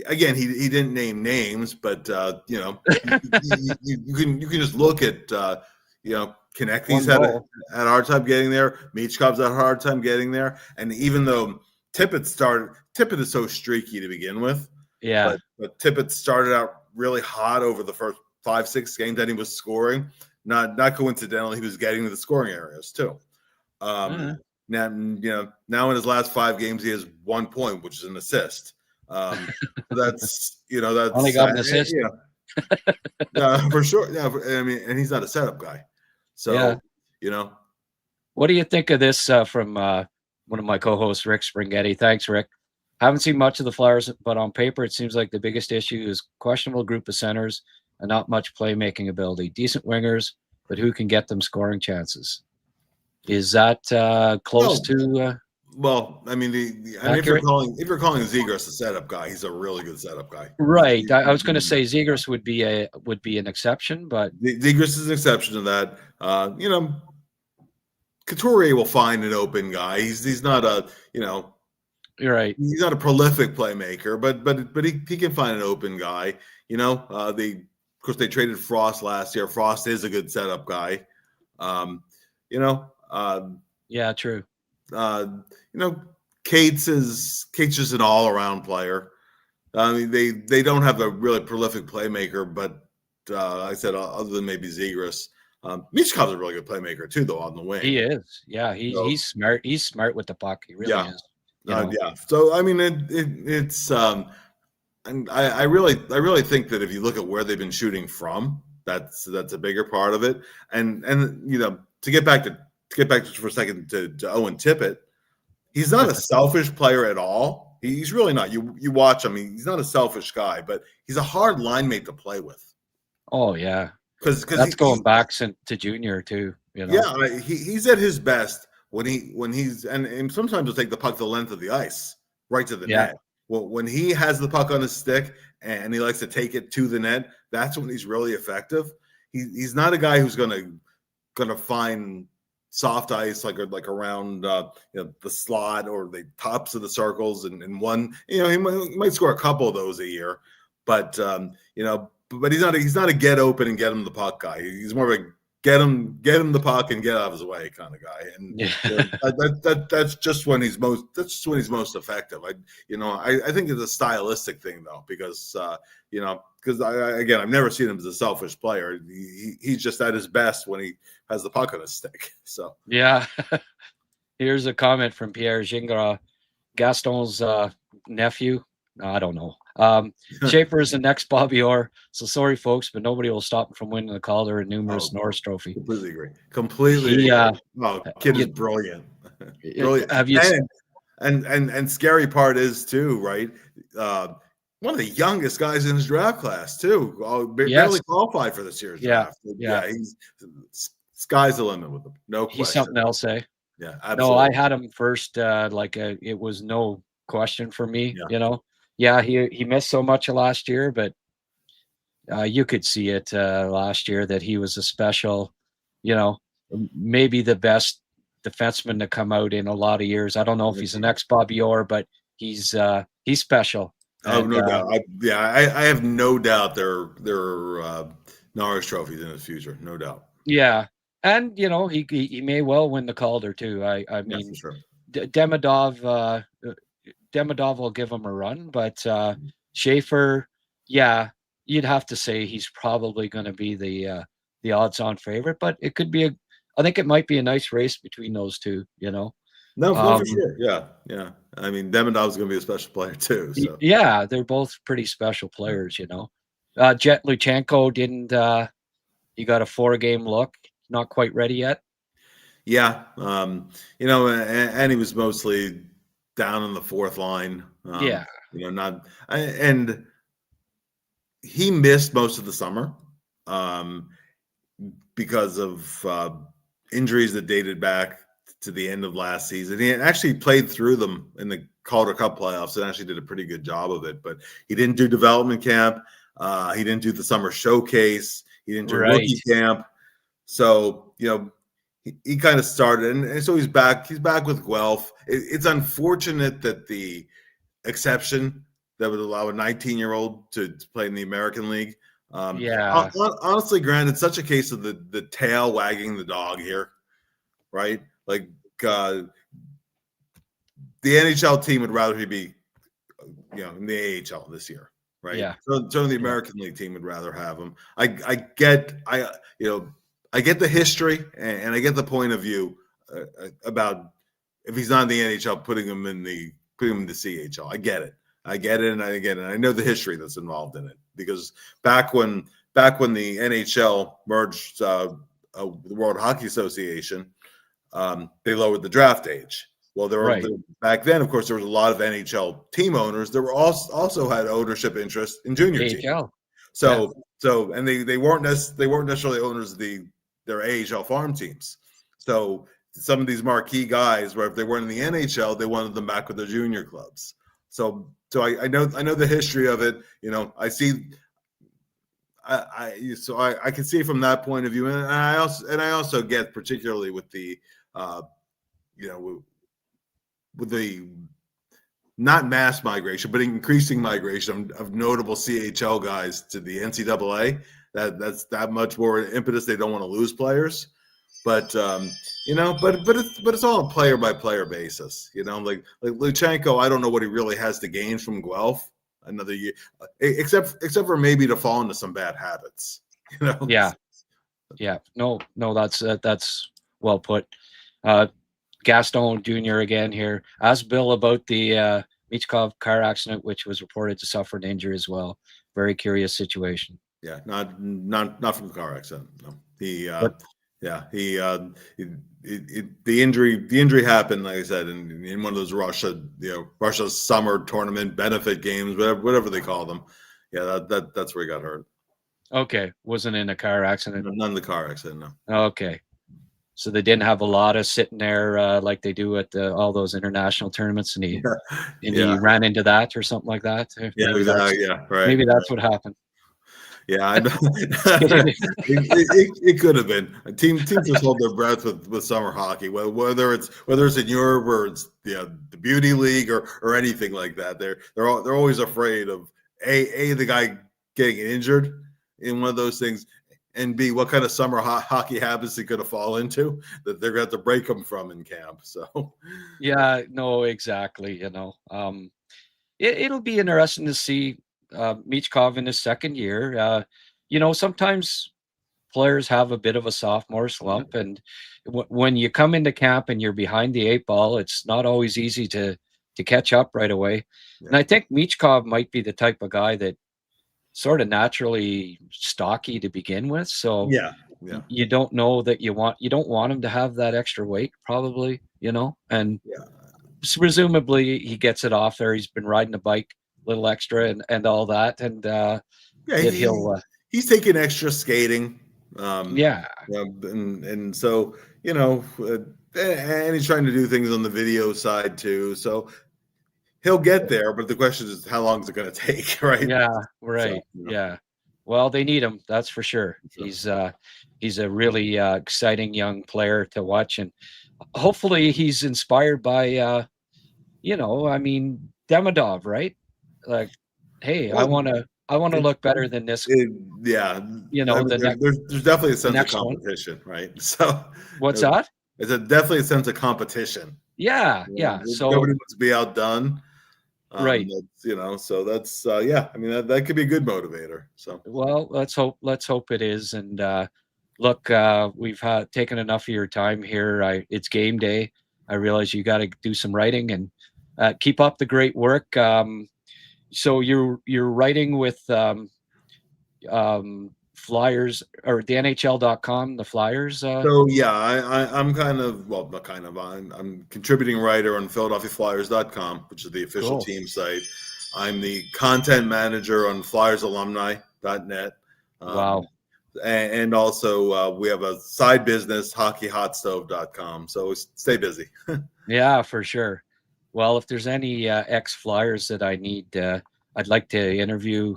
Again, he didn't name names, but you can just look at Konecny's had a hard time getting there. Michkov's had a hard time getting there, and even though Tippett is so streaky to begin with. Yeah, but Tippett started out really hot over the first 5-6 games that he was scoring. Not coincidentally, he was getting to the scoring areas too. Now in his last 5 games, he has 1 point, which is an assist. That's only got an assist. For sure. Yeah, I mean, and he's not a setup guy. So what do you think of this from one of my co-hosts, Rick Springhetti? Thanks, Rick. Haven't seen much of the Flyers, but on paper, it seems like the biggest issue is questionable group of centers and not much playmaking ability. Decent wingers, but who can get them scoring chances? Is that close to well, I mean, if you're calling Zegras a setup guy, he's a really good setup guy. Right. I was going to say Zegras would be an exception, but Zegras is an exception to that. Couturier will find an open guy. He's not a you're right. He's not a prolific playmaker, but he can find an open guy. Of course they traded Frost last year. Frost is a good setup guy. Yeah, true. Cates just an all-around player. I mean, they don't have a really prolific playmaker, but like I said, other than maybe Zegras, Michkov's a really good playmaker too, though, on the wing. He is. Yeah, he's smart. He's smart with the puck. He really is. Yeah. So I mean, it's and I really think that if you look at where they've been shooting from, that's a bigger part of it. And to get back to for a second to Owen Tippett, he's not a selfish player at all. He's really not. You watch him; he's not a selfish guy, but he's a hard line mate to play with. Oh yeah, because that's going back to junior too. Yeah, he's at his best when he's and sometimes he'll take the puck the length of the ice right to the net. Well, when he has the puck on his stick and he likes to take it to the net, that's when he's really effective. He's not a guy who's gonna find soft ice like around the slot or the tops of the circles and one. He might score a couple of those a year, but but he's not a get open and get him the puck guy. He's more of a get him the puck and get out of his way kind of guy. And that's just when he's most effective. I think it's a stylistic thing though, because I've never seen him as a selfish player. He's just at his best when he has the puck on his stick. So yeah. Here's a comment from Pierre Gingras, Gaston's nephew. I don't know. Schaefer is the next Bobby Orr. So sorry, folks, but nobody will stop him from winning the Calder and numerous Norris Trophy. Completely agree. Completely. Kid is brilliant. Brilliant. Have you? And scary part is too, right? One of the youngest guys in his draft class too. Barely qualified for this year's draft. Yeah. He's sky's the limit with him. No question. He's something else, eh? Yeah, absolutely. No, I had him first. It was no question for me. Yeah. He missed so much last year, but you could see it last year that he was a special, maybe the best defenseman to come out in a lot of years. I don't know if he's the next Bobby Orr, but he's special. Oh, no doubt. I have no doubt they're Norris trophies in his future. No doubt. Yeah. And, he may well win the Calder too. I mean, for sure. Demidov will give him a run, but Schaefer, you'd have to say he's probably going to be the odds-on favorite, but it could be I think it might be a nice race between those two, No, for sure. Yeah. I mean, Demidov's going to be a special player too. So. Yeah, they're both pretty special players, Jet Luchenko didn't he got a 4-game look, not quite ready yet. Yeah. And he was mostly down on the fourth line. And he missed most of the summer because of injuries that dated back to the end of last season. He actually played through them in the Calder Cup playoffs and actually did a pretty good job of it, but he didn't do development camp. He didn't do the summer showcase. He didn't do rookie camp. So, he kind of started, and so he's back. He's back with Guelph. It's unfortunate that the exception that would allow a 19-year-old to play in the American League. Honestly, Grant, it's such a case of the tail wagging the dog here, right? Like the NHL team would rather he be, in the AHL this year, right? Yeah. So the American League team would rather have him. I get the history and I get the point of view about if he's not in the NHL, putting him in the CHL. I get it, and I know the history that's involved in it, because back when the NHL merged the World Hockey Association, they lowered the draft age. Well, back then, of course, there was a lot of NHL team owners that were also had ownership interest in junior teams. So and they weren't necessarily owners of the their AHL farm teams. So some of these marquee guys, where if they weren't in the NHL, they wanted them back with their junior clubs. So I know the history of it. I see. I can see from that point of view, and I also get, particularly with the with the not mass migration, but increasing migration of notable CHL guys to the NCAA. That's that much more impetus. They don't want to lose players, but it's all a player by player basis. Like Luchenko, I don't know what he really has to gain from Guelph another year, except for maybe to fall into some bad habits. Yeah. No, that's well put. Gaston Jr. again here. Ask Bill about the Michkov car accident, which was reported to suffer an injury as well. Very curious situation. Yeah, not from the car accident. No, the injury happened, like I said, in one of those Russia's summer tournament benefit games, whatever they call them. Yeah, that's where he got hurt. Okay, wasn't in a car accident. None in the car accident. No. Okay. So they didn't have a lot of sitting there like they do at all those international tournaments, and he ran into that or something like that. Yeah, right. Maybe that's what happened. Yeah, I know. it could have been. Teams just hold their breath with summer hockey, whether it's in Europe or it's the Beauty League or anything like that. They're always afraid of the guy getting injured in one of those things. And B, what kind of summer hockey habits he could have fallen into that they're going to have to break him from in camp. So, yeah, no, exactly. It'll be interesting to see Michkov in his second year. Sometimes players have a bit of a sophomore slump, and when you come into camp and you're behind the 8 ball, it's not always easy to catch up right away. Yeah. And I think Michkov might be the type of guy that sort of naturally stocky to begin with. So you don't know that you don't want him to have that extra weight, probably, and presumably he gets it off there. He's been riding a bike a little extra and all that. And he's taking extra skating. And so, and he's trying to do things on the video side too. So he'll get there, but the question is, how long is it going to take, right? Yeah, right. So, yeah. Well, they need him, that's for sure. He's a really exciting young player to watch, and hopefully he's inspired by, Demidov, right? Like, hey, I want to look better than this. There's definitely a sense of competition, right? So what's that? It's definitely a sense of competition. Yeah. So nobody wants to be outdone. Right. So that's that could be a good motivator. So well, let's hope it is. And look, we've taken enough of your time here. It's game day. I realize you got to do some writing and keep up the great work. So you're writing with Flyers or the NHL.com, the Flyers. I'm I'm contributing writer on PhiladelphiaFlyers.com, which is the official team site. I'm the content manager on FlyersAlumni.net. Wow. And also we have a side business, HockeyHotStove.com. So stay busy. Yeah, for sure. Well, if there's any ex-Flyers that I need, I'd like to interview.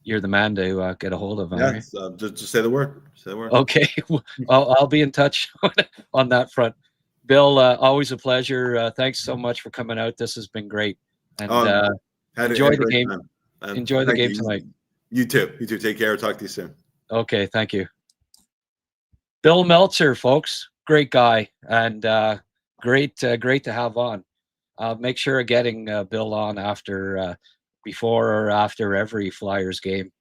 You're the man to get a hold of. Yes, just say the word. Okay, I'll be in touch on that front. Bill, always a pleasure. Thanks so much for coming out. This has been great. And enjoy the game. Enjoy the game tonight. You too. Take care. Talk to you soon. Okay, thank you. Bill Meltzer, folks, great guy, and great to have on. Make sure of getting Bill on before or after every Flyers game.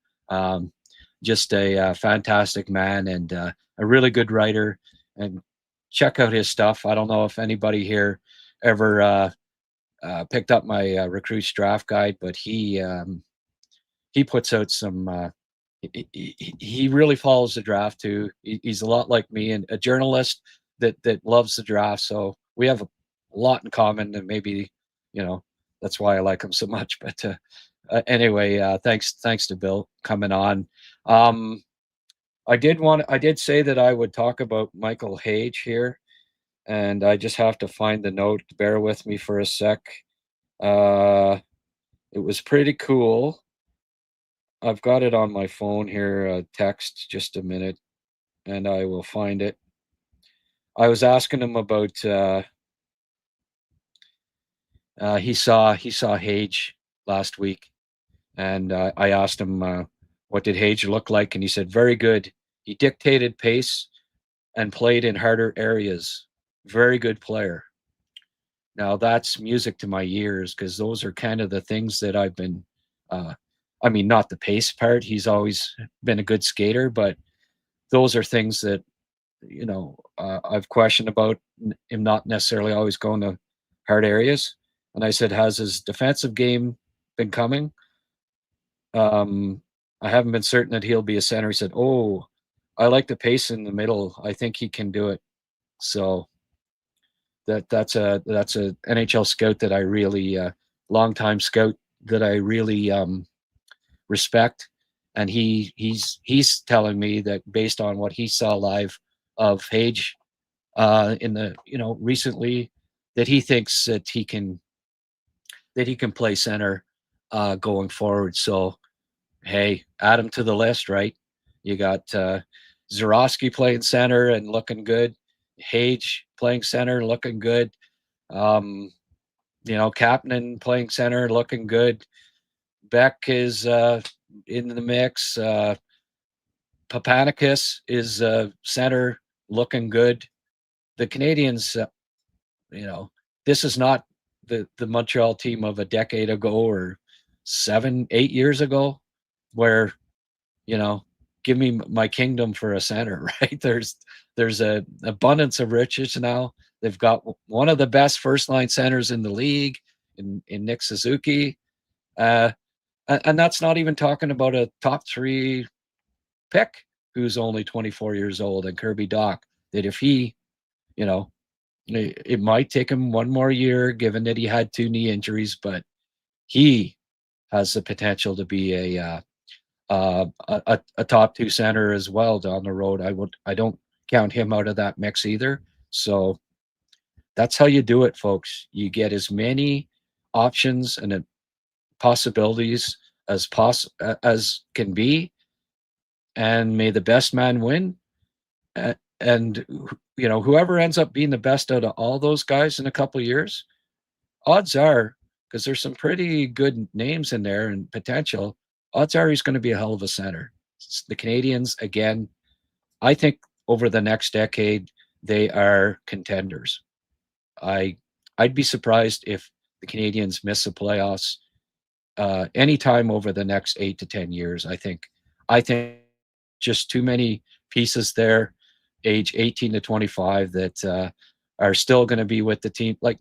Just a fantastic man and a really good writer. And check out his stuff. I don't know if anybody here ever picked up my recruits draft guide, but he puts out some. He really follows the draft too. He's a lot like me and a journalist that loves the draft. So we have a lot in common, and maybe that's why I like him so much. But anyway, thanks to Bill coming on. I did say that I would talk about Michael Hage here, and I just have to find the note. Bear with me for a sec. It was pretty cool. I've got it on my phone here, text, just a minute, and I will find it. I was asking him about he saw Hage last week, and I asked him what did Hage look like, and he said very good. He dictated pace and played in harder areas. Very good player. Now that's music to my ears, because those are kind of the things that I've been. I mean, not the pace part. He's always been a good skater, but those are things that I've questioned about him not necessarily always going to hard areas. And I said, has his defensive game been coming? I haven't been certain that he'll be a center. He said, oh, I like the pace in the middle. I think he can do it. So that's a NHL scout that I really longtime scout that I really respect, and he's telling me that based on what he saw live of Hage in the recently, that he thinks that he can play center going forward. So hey, add him to the list, right? You got Zurowski playing center and looking good. Hage playing center, looking good. Kapanen playing center, looking good. Beck is in the mix. Papanicus is center, looking good. The Canadiens, this is not the Montreal team of a decade ago or 7-8 years ago, where give me my kingdom for a center, right? There's a abundance of riches now. They've got one of the best first line centers in the league in Nick Suzuki. And that's not even talking about a top 3 pick who's only 24 years old, and Kirby Dach, that if he, it might take him one more year given that he had 2 knee injuries, but he has the potential to be a top 2 center as well down the road. I don't count him out of that mix either. So that's how you do it, folks. You get as many options and possibilities as can be, and may the best man win. And whoever ends up being the best out of all those guys in a couple of years, odds are, because there's some pretty good names in there and potential, odds are he's going to be a hell of a center. The Canadiens, again, I think over the next decade, they are contenders. I'd be surprised if the Canadiens miss the playoffs anytime over the next 8 to 10 years. I think just too many pieces there, age 18 to 25, that are still going to be with the team. Like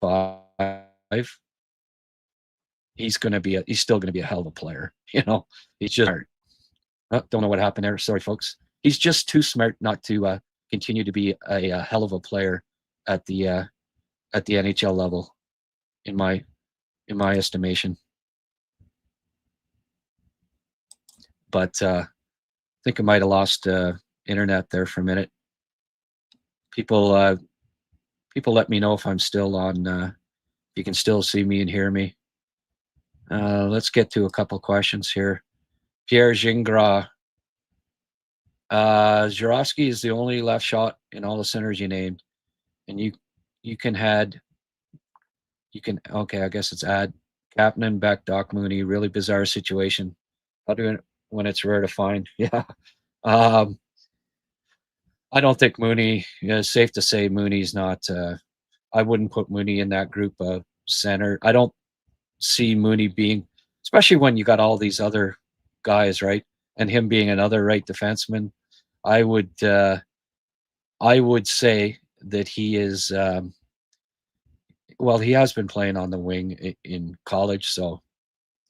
five, he's still going to be a hell of a player. He's just don't know what happened there. Sorry, folks. He's just too smart not to continue to be a hell of a player at the NHL level, in my estimation. But I think I might have lost internet there for a minute. People let me know if I'm still on. If you can still see me and hear me. Let's get to a couple questions here. Pierre Gingras. Zurowski is the only left shot in all the centers you named, and you can okay, I guess it's add Kapanen, Beck, Doc Mooney. Really bizarre situation. I'll do it when it's rare to find. Yeah. I don't think Mooney, it's safe to say Mooney's not, I wouldn't put Mooney in that group of center. I don't see Mooney being, especially when you got all these other guys, right? And him being another right defenseman. I would say that he is, he has been playing on the wing in college. So,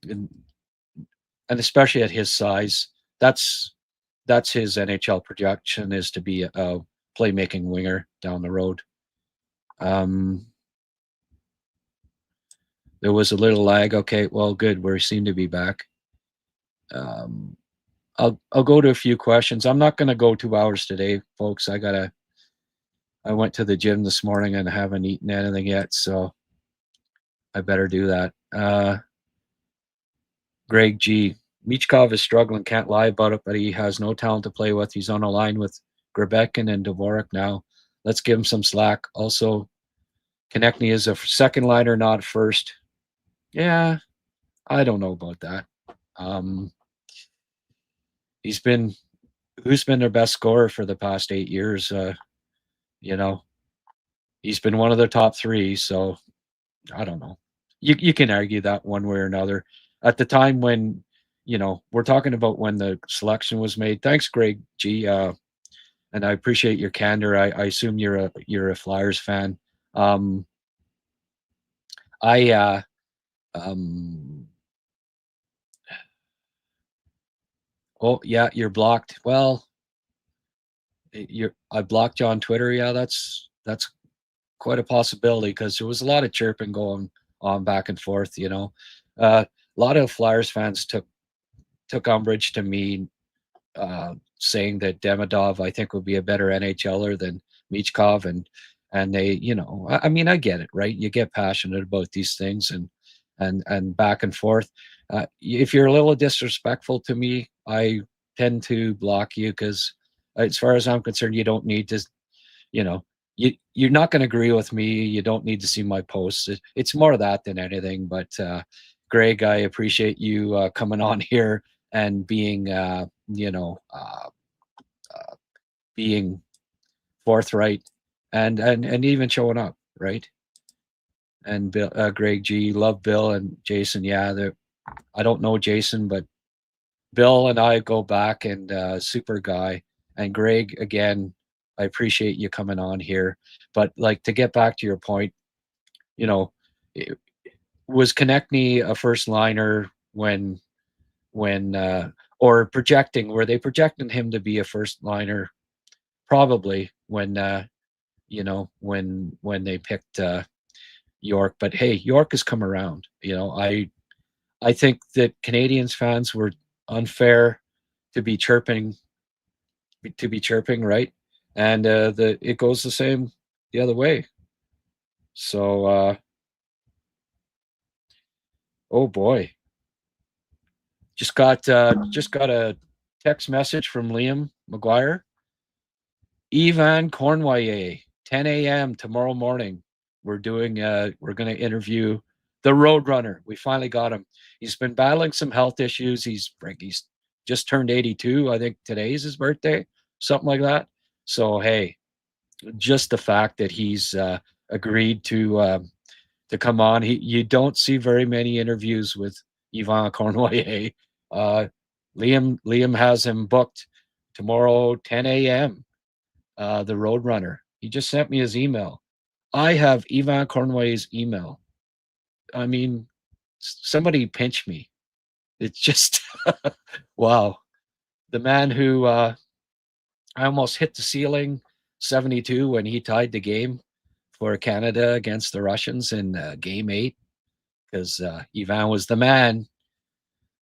and especially at his size, that's his NHL projection, is to be a playmaking winger down the road. there was a little lag. Okay, well, good. We seem to be back. I'll go to a few questions. I'm not going to go 2 hours today, folks. I went to the gym this morning and haven't eaten anything yet, so I better do that. Greg G. Michkov is struggling, can't lie about it, but he has no talent to play with. He's on a line with Rybacher and Dvorak now. Let's give him some slack. Also, Konechny is a second liner, not first. Yeah, I don't know about that. Who's been their best scorer for the past 8 years? He's been one of the top 3, so I don't know. You can argue that one way or another. At the time when, we're talking about when the selection was made. Thanks, Greg G. And I appreciate your candor. I assume you're a Flyers fan. Oh yeah, you're blocked. Well, I blocked you on Twitter. Yeah, that's quite a possibility because there was a lot of chirping going on back and forth. A lot of Flyers fans took umbrage to me saying that Demidov, I think, would be a better NHLer than Michkov, and they, I mean, I get it, right? You get passionate about these things and back and forth. If you're a little disrespectful to me, I tend to block you because, as far as I'm concerned, you don't need to, you're not going to agree with me. You don't need to see my posts. It's more of that than anything. But Greg, I appreciate you coming on here and being, being forthright and even showing up, right? And Bill, Greg G, love Bill and Jason. Yeah, I don't know Jason, but Bill and I go back, and super guy. And Greg, again, I appreciate you coming on here. But like, to get back to your point, was Konechny a first liner when or projecting? Were they projecting him to be a first liner? Probably when when they picked York. But hey, York has come around. I think that Canadiens fans were unfair to be chirping, right? And it goes the other way. So, oh boy, just got a text message from Liam McGuire. Ivan Cornwallis, 10 a.m. tomorrow morning. We're going to interview the Roadrunner. We finally got him. He's been battling some health issues. He's just turned 82. I think today's his birthday, something like that. So, hey, just the fact that he's agreed to come on. You don't see very many interviews with Ivan Cornwallis. Liam has him booked tomorrow, 10 a.m. The Roadrunner. He just sent me his email. I have Ivan Cornwallis' email. I mean, somebody pinch me. It's just wow. The man who I almost hit the ceiling 72 when he tied the game for Canada against the Russians in Game 8 because Ivan was the man.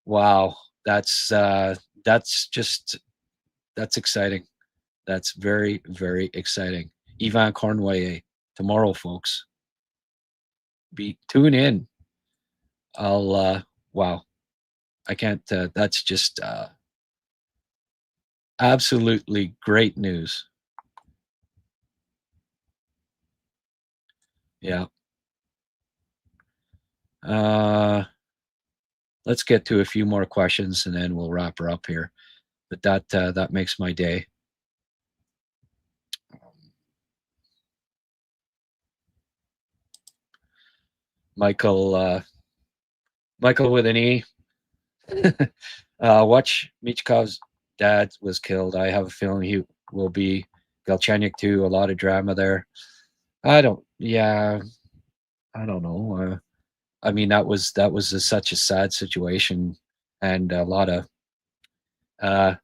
Wow, that's exciting. That's very, very exciting. Ivan Cornwallis tomorrow, folks. Tune in. Wow. I can't, that's just absolutely great news. Yeah. Let's get to a few more questions and then we'll wrap her up here. But that makes my day. Michael with an E. Watch Michkov's dad was killed. I have a feeling he will be. Galchenyuk too. A lot of drama there. I don't know. I mean, that was such a sad situation and a lot of a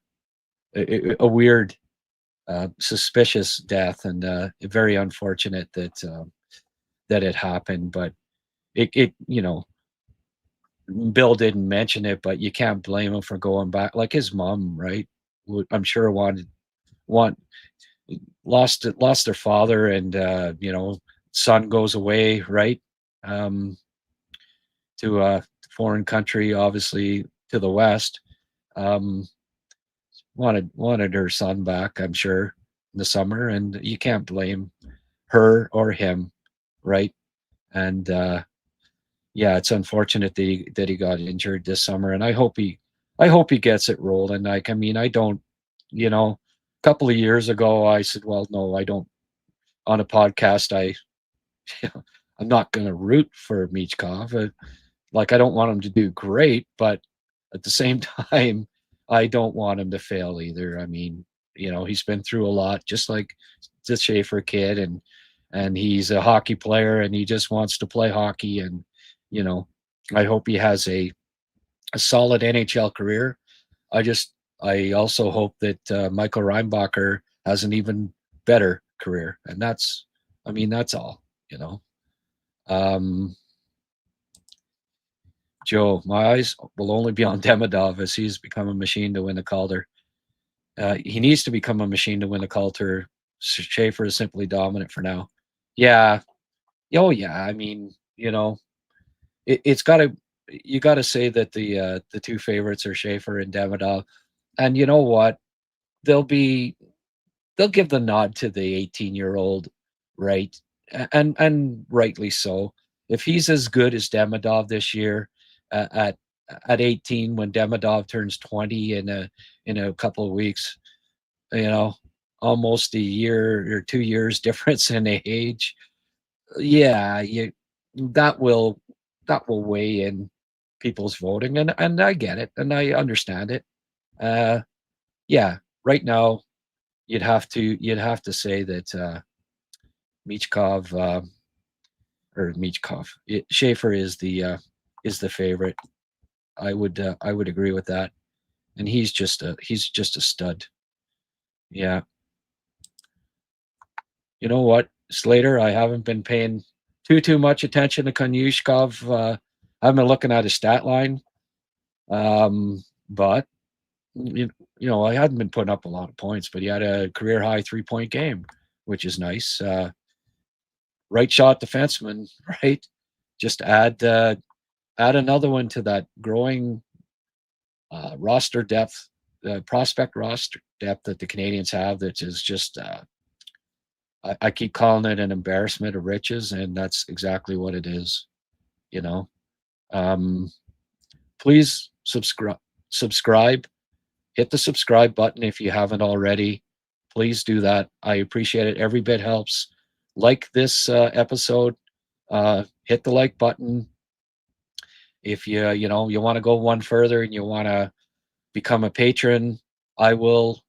weird, suspicious death, and very unfortunate that it happened. But it Bill didn't mention it, but you can't blame him for going back. Like his mom, right? I'm sure want lost their father, and son goes away, right? To a foreign country, obviously to the west. Um, wanted her son back, I'm sure, in the summer, and you can't blame her or him, right? And yeah, it's unfortunate that he got injured this summer, and I hope he gets it rolling. Like, I mean, I don't, a couple of years ago, I said, well, no, I don't. On a podcast, I'm not going to root for Michkov. Like, I don't want him to do great, but at the same time, I don't want him to fail either. I mean, he's been through a lot, just like the Schaefer kid, and he's a hockey player, and he just wants to play hockey. And you know, I hope he has a solid NHL career. I also hope that Michael Reinbacher has an even better career, and that's all. You know. Um, Joe, my eyes will only be on Demidov as he's become a machine to win the Calder. He needs to become a machine to win the Calder. Schaefer is simply dominant for now. Yeah. Oh, yeah. I mean, it's got to. You got to say that the two favorites are Schaefer and Demidov, and you know what? They'll be they'll give the nod to the 18-year-old, right? And rightly so. If he's as good as Demidov this year, at 18, when Demidov turns 20 in a couple of weeks, you know, almost a year or 2 years difference in age. Yeah, that will that will weigh in people's voting, and I get it, and I understand it. Uh, yeah, right now you'd have to say that Michkov or Michkov Schaefer is the favorite. I would agree with that, and he's just a stud. Yeah, you know what, Slater? I haven't been paying too much attention to Konyushkov. I've been looking at his stat line, but I hadn't been putting up a lot of points, but he had a career high 3-point game, which is nice. Right shot defenseman, right? Just add another one to that growing roster depth, prospect roster depth that the Canadiens have. That is just, I keep calling it an embarrassment of riches, and that's exactly what it is. You know, um, please subscribe, hit the subscribe button if you haven't already. Please do that. I appreciate it. Every bit helps. Like this episode. Hit the like button. If you want to go one further and you want to become a patron, I will,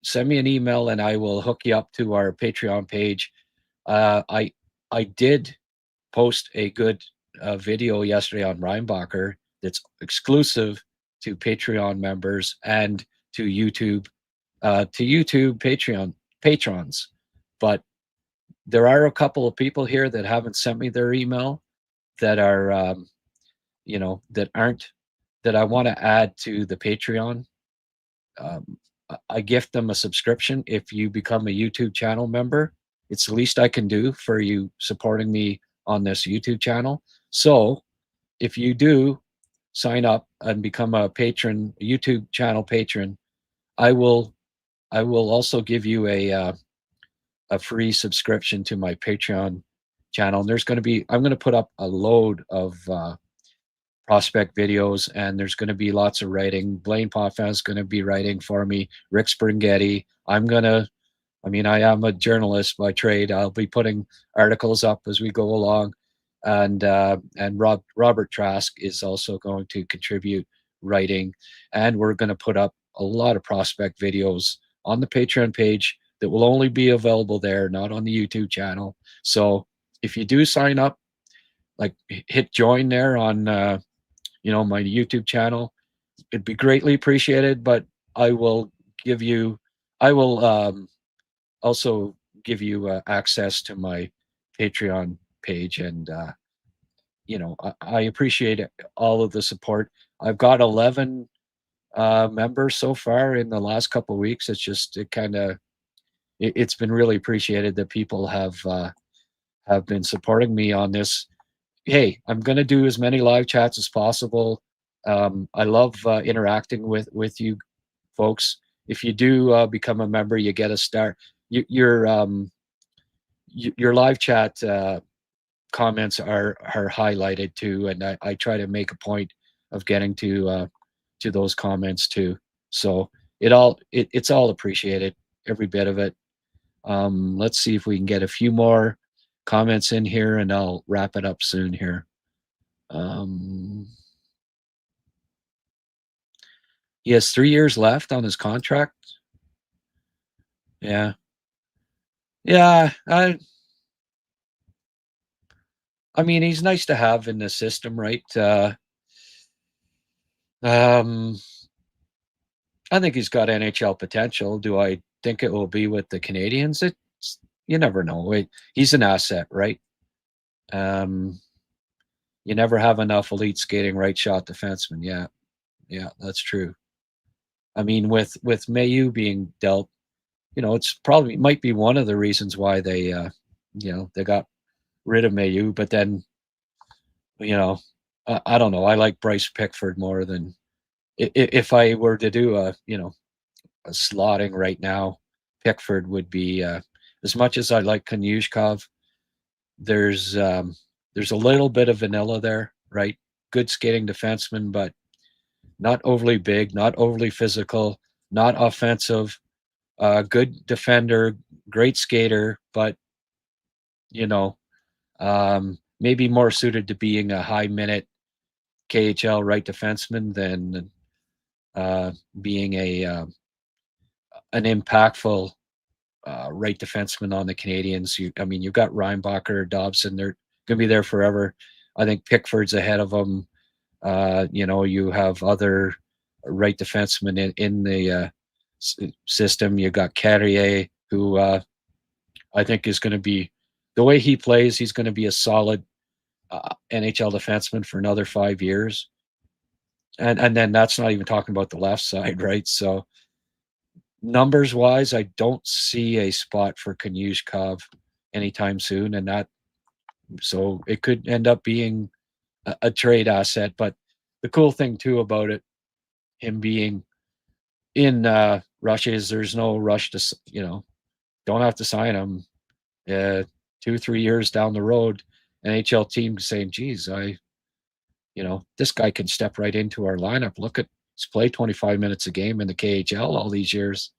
send me an email and I will hook you up to our Patreon page. I did post a good video yesterday on Reinbacher that's exclusive to Patreon members and to YouTube Patreon patrons. But there are a couple of people here that haven't sent me their email that are that aren't that I want to add to the Patreon. Um, I gift them a subscription if you become a YouTube channel member. It's the least I can do for you supporting me on this YouTube channel. So if you do sign up and become a YouTube channel patron, I will also give you a free subscription to my Patreon channel. And I'm going to put up a load of prospect videos, and there's going to be lots of writing. Blaine Potvin is going to be writing for me. Rick Springhetti. I am a journalist by trade. I'll be putting articles up as we go along, and Robert Trask is also going to contribute writing, and we're going to put up a lot of prospect videos on the Patreon page that will only be available there, not on the YouTube channel. So if you do sign up, like hit join there on my YouTube channel, it'd be greatly appreciated. But I will also give you access to my Patreon page, and I appreciate all of the support. I've got 11 members so far in the last couple of weeks. It's been really appreciated that people have been supporting me on this. Hey, I'm going to do as many live chats as possible. I love interacting with you folks. If you do become a member, you get a star. Your live chat comments are highlighted too, and I try to make a point of getting to those comments too. So it's all appreciated, every bit of it. Let's see if we can get a few more comments in here, and I'll wrap it up soon here. He has 3 years left on his contract. Yeah. I mean, he's nice to have in the system, right? I think he's got NHL potential. Do I think it will be with the Canadiens? You never know. He's an asset, right? You never have enough elite skating right shot defensemen. Yeah, that's true. I mean, with Mailloux being dealt, it's probably might be one of the reasons why they got rid of Mailloux. But then, I don't know. I like Bryce Pickford more than if I were to do a slotting right now. Pickford would be as much as I like Kanyushkov. There's a little bit of vanilla there, right? Good skating defenseman, but not overly big, not overly physical, not offensive. Good defender, great skater, but maybe more suited to being a high minute KHL right defenseman than being an impactful right defenseman on the Canadiens. You've got Reinbacher, Dobson. They're going to be there forever. I think Pickford's ahead of them. You have other right defensemen in the system. You got Carrier, who I think is going to be, the way he plays, he's going to be a solid NHL defenseman for another 5 years. And then that's not even talking about the left side, right? So numbers wise, I don't see a spot for Kanyushkov anytime soon, so it could end up being a trade asset. But the cool thing too about him being in Russia, is there's no rush to, don't have to sign him. 2-3 years down the road, NHL team saying, geez, this guy can step right into our lineup. Look at, he's played 25 minutes a game in the KHL all these years.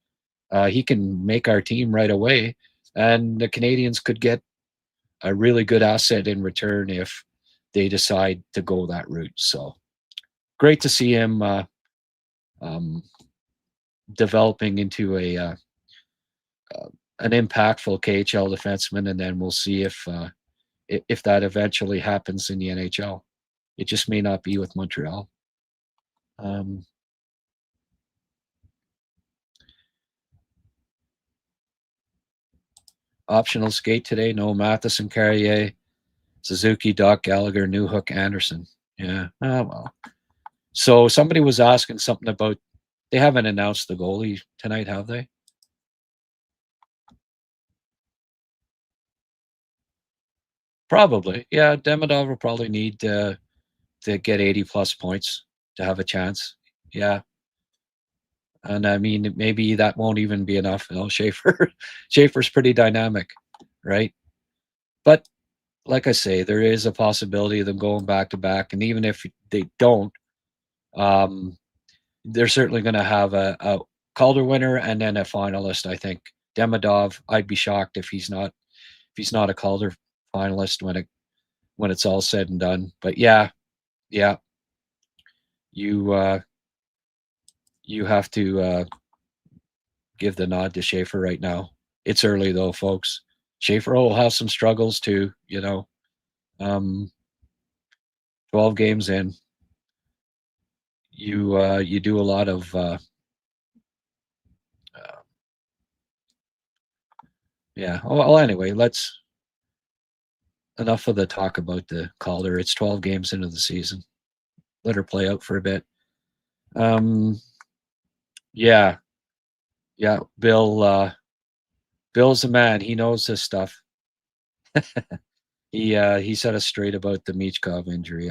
He can make our team right away. And the Canadiens could get a really good asset in return if they decide to go that route. So great to see him developing into an impactful KHL defenseman, and then we'll see if that eventually happens in the NHL. It just may not be with Montreal. Optional skate today. No Matheson, Carrier, Suzuki, Doc, Gallagher, Newhook, Anderson. Yeah. Oh, well. So somebody was asking something about, they haven't announced the goalie tonight, have they? Probably. Yeah. Demidov will probably need to get 80 plus points to have a chance. Yeah. And I mean, maybe that won't even be enough. Schaefer's pretty dynamic, right? But like I say, there is a possibility of them going back to back. And even if they don't, they're certainly going to have a Calder winner and then a finalist. I think Demidov, I'd be shocked if he's not a Calder finalist when it's all said and done. But yeah, you have to give the nod to Schaefer right now. It's early though, folks. Schaefer will have some struggles too, 12 games in. You do a lot of yeah. Well, anyway, let's enough of the talk about the Calder. It's 12 games into the season. Let her play out for a bit. Yeah. Bill's a man. He knows this stuff. He set us straight about the Michkov injury.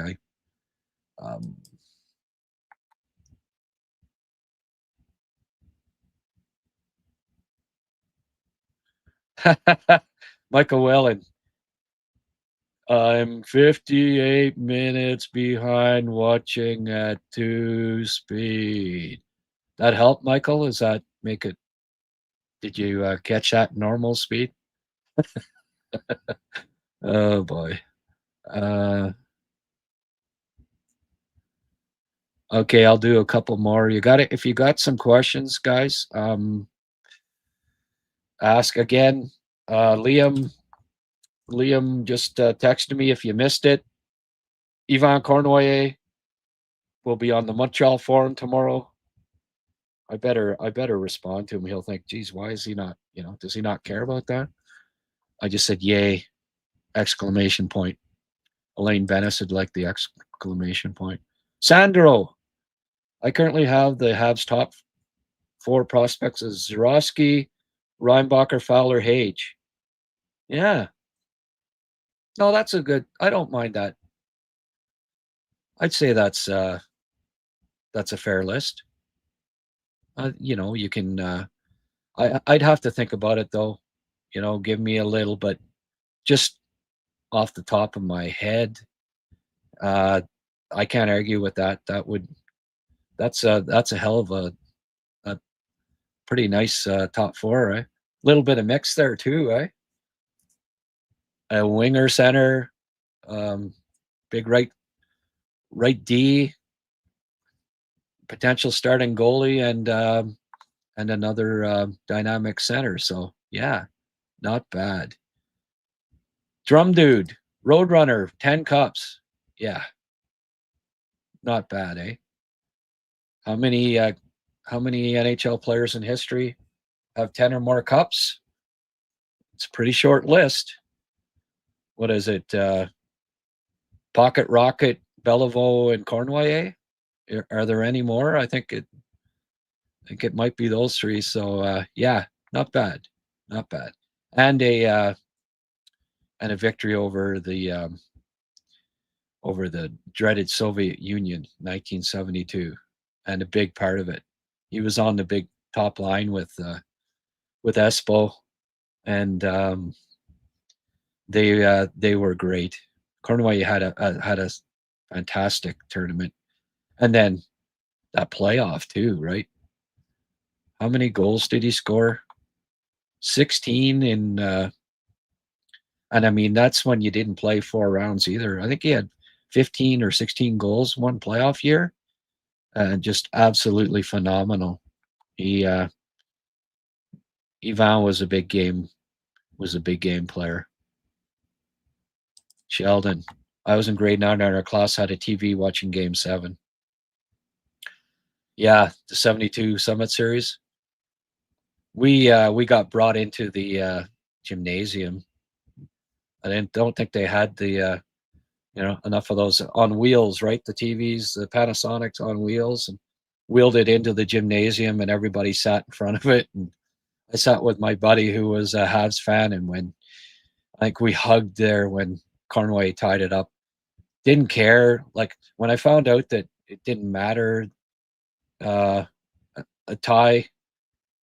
Michael Wellen. I'm 58 minutes behind watching at 2 speed. That help, Michael? Does that make it? Did you catch that normal speed? Oh boy. Okay, I'll do a couple more. You got it. If you got some questions, guys, ask again. Liam just texted me if you missed it. Yvan Cournoyer will be on the Montreal forum tomorrow. I better respond to him. He'll think, geez, why is he not, does he not care about that? I just said, yay, exclamation point. Elaine Venice would like the exclamation point. Sandro, I currently have the Habs top 4 prospects as Zurowski, Reinbacher, Fowler, Hage. Yeah. No, that's a good, I don't mind that. I'd say that's a fair list. You can, I'd have to think about it though, give me a little, but just off the top of my head, I can't argue with that. That's a hell of a pretty nice top 4, right? Little bit of mix there too, right? A winger, center, big right D, potential starting goalie, and another dynamic center. So yeah, not bad. Drum Dude, Roadrunner, 10 cups. Yeah, not bad, eh? How many NHL players in history have 10 or more cups? It's a pretty short list. What is it? Pocket Rocket, Beliveau, and Cournoyer. Are there any more? I think it might be those 3. So yeah, not bad, and a victory over the dreaded Soviet Union, 1972, and a big part of it. He was on the big top line with Espo, and they were great. Cournoyer had a fantastic tournament, and then that playoff too, right? How many goals did he score? 16 in, and I mean that's when you didn't play 4 rounds either. I think he had 15 or 16 goals one playoff year, just absolutely phenomenal. Ivan was a big game player. Sheldon, I was in grade 9 and our class had a TV watching game 7. Yeah, the 72 Summit Series. We got brought into the gymnasium. I don't think they had the enough of those on wheels, right? The TVs, the Panasonics on wheels, and wheeled it into the gymnasium, and everybody sat in front of it. And I sat with my buddy who was a Habs fan, and when I think we hugged there when Cournoyer tied it up. Didn't care. Like when I found out that it didn't matter, a tie,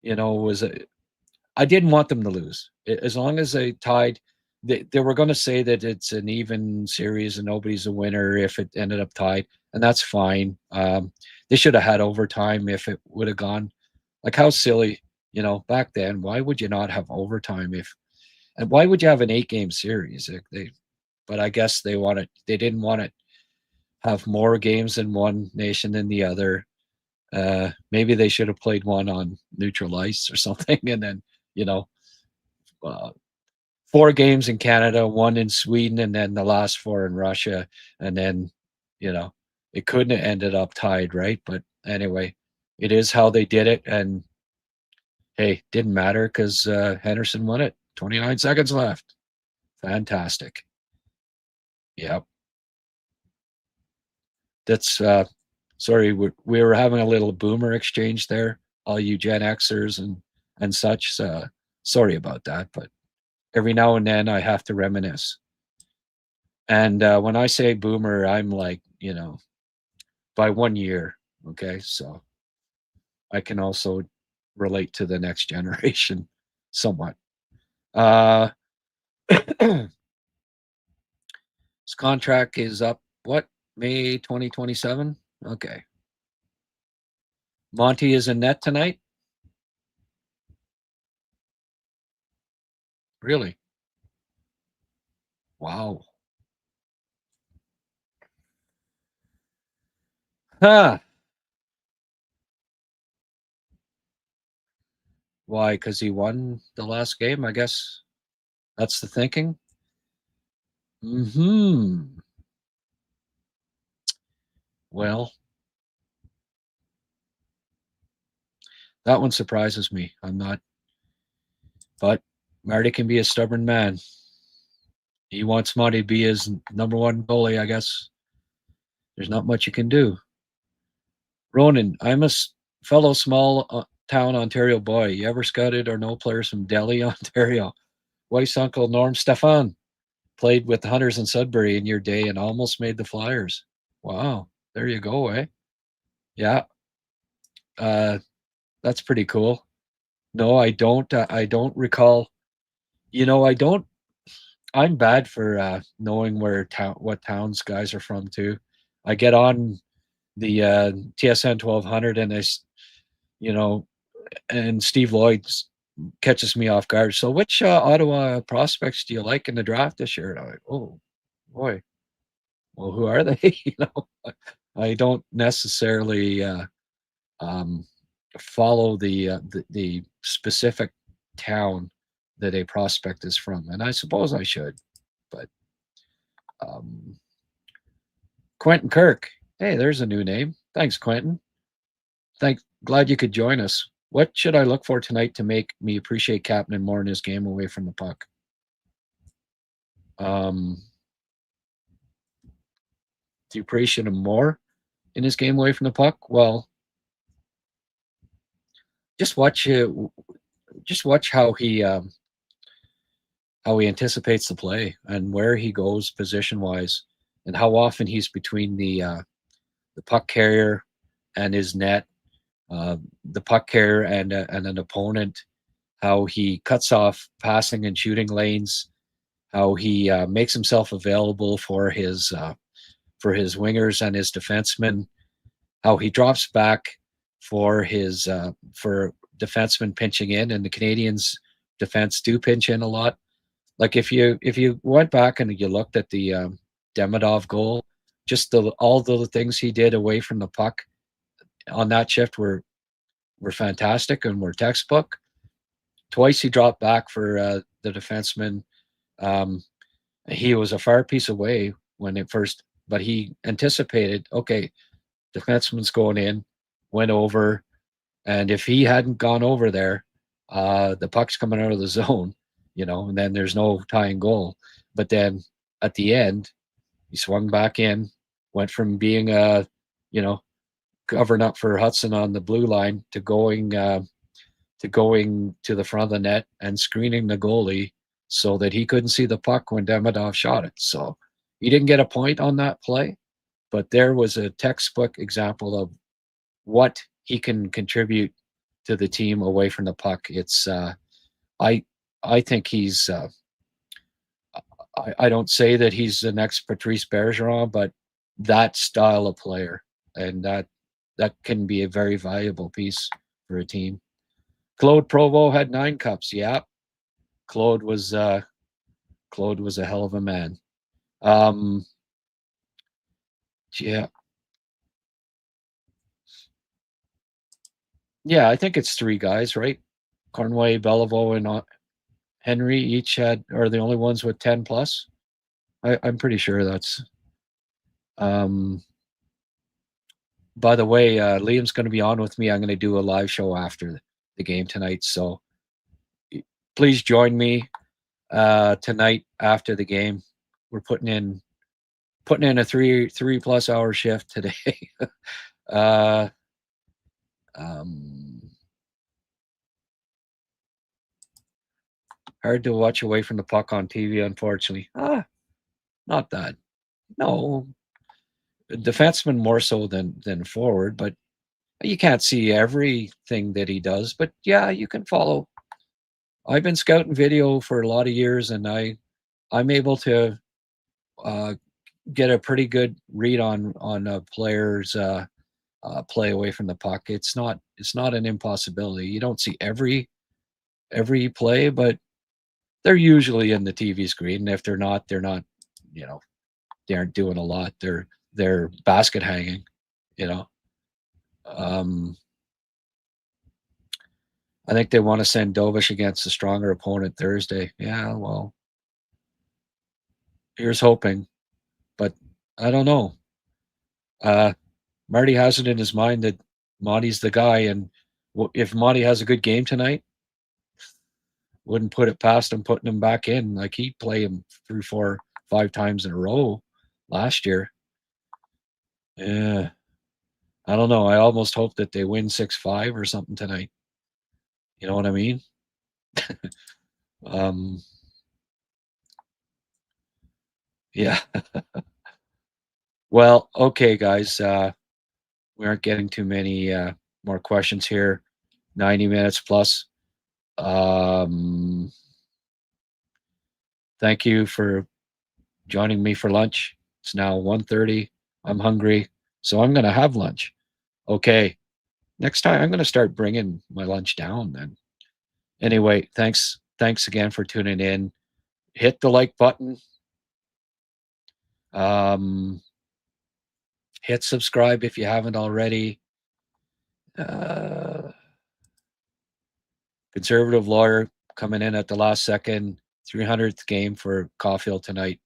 I didn't want them to lose. As long as they tied, they were going to say that it's an even series and nobody's a winner if it ended up tied, and that's fine. They should have had overtime if it would have gone. Like how silly, back then. Why would you not have overtime and why would you have an 8-game series? But I guess they didn't want to have more games in one nation than the other. Maybe they should have played one on neutral ice or something, and then 4 games in Canada, 1 in Sweden, and then the last 4 in Russia, and then it couldn't have ended up tied, right? But anyway, it is how they did it, and hey, didn't matter because Henderson won it. 29 seconds left. Fantastic. Yep. That's sorry, we were having a little boomer exchange there, all you Gen Xers and such. Sorry about that, but every now and then I have to reminisce. And when I say boomer, I'm like, by 1 year. Okay, so I can also relate to the next generation somewhat. His contract is up, what, May 2027? Okay. Monty is in net tonight? Really? Wow. Huh. Why? Because he won the last game, I guess. That's the thinking. Well, that one surprises me. I'm not, but Marty can be a stubborn man. He wants Monty to be his number one goalie, I guess. There's not much you can do. Ronan, I'm a fellow small town Ontario boy. You ever scouted or know players from Delhi, Ontario? Wife's uncle Norm Stefan played with the Hunters in Sudbury in your day and almost made the Flyers. Wow, there you go, eh? Yeah, that's pretty cool. No, I don't. I don't recall. I don't. I'm bad for knowing what towns guys are from too. I get on the TSN 1200 and and Steve Lloyd catches me off guard. So, which Ottawa prospects do you like in the draft this year? And I'm like, oh boy, well, who are they? I don't necessarily follow the specific town that a prospect is from, and I suppose I should. But Quentin Kirk, hey, there's a new name. Thanks, Quentin. Glad you could join us. What should I look for tonight to make me appreciate Kapanen more in his game away from the puck? Do you appreciate him more in his game away from the puck? Well, just watch how he anticipates the play and where he goes position wise, and how often he's between the puck carrier and his net, the puck carrier and an opponent, how he cuts off passing and shooting lanes, how he makes himself available for his wingers and his defensemen, how he drops back for his for defensemen pinching in, and the Canadiens defense do pinch in a lot. Like if you went back and you looked at the Demidov goal, just all the things he did away from the puck on that shift were fantastic and were textbook. Twice he dropped back for the defenseman. He was a far piece away when it first, but he anticipated, okay, defenseman's going in, went over, and if he hadn't gone over there, the puck's coming out of the zone, and then there's no tying goal. But then at the end, he swung back in, went from being covering up for Hudson on the blue line to going to the front of the net and screening the goalie so that he couldn't see the puck when Demidov shot it. So he didn't get a point on that play, but there was a textbook example of what he can contribute to the team away from the puck. It's I think he's I don't say that he's the next Patrice Bergeron, but that style of player, and that can be a very valuable piece for a team. Claude Provost had 9 cups. Yeah, Claude was a hell of a man. Yeah. Yeah, I think it's 3 guys, right? Conway, Beliveau, and Henry each are the only ones with 10 plus. I'm pretty sure that's. By the way, Liam's going to be on with me. I'm going to do a live show after the game tonight, so please join me tonight after the game. We're putting in putting in a 3+ hour shift today. Hard to watch away from the puck on TV, unfortunately. Not that. No, defenseman more so than forward, but you can't see everything that he does. But yeah, you can follow. I've been scouting video for a lot of years, and I'm able to get a pretty good read on a player's play away from the puck. It's not an impossibility. You don't see every play, but they're usually in the TV screen. And if they're not, you know, they aren't doing a lot. They're basket hanging, you know. I think they want to send Dovish against a stronger opponent Thursday. Yeah, well, here's hoping, but I don't know. Marty has it in his mind that Monty's the guy, and if Monty has a good game tonight, wouldn't put it past him putting him back in. Like, he played him 3, 4, 5 times in a row last year. Yeah, I don't know. I almost hope that they win 6-5 or something tonight. You know what I mean? Yeah. Well, okay, guys. We aren't getting too many more questions here. 90 minutes plus. Thank you for joining me for lunch. It's now 1:30. I'm hungry, so I'm going to have lunch. Okay. Next time, I'm going to start bringing my lunch down then. Anyway, thanks again for tuning in. Hit the like button. Hit subscribe if you haven't already. Conservative lawyer coming in at the last second. 300th game for Caufield tonight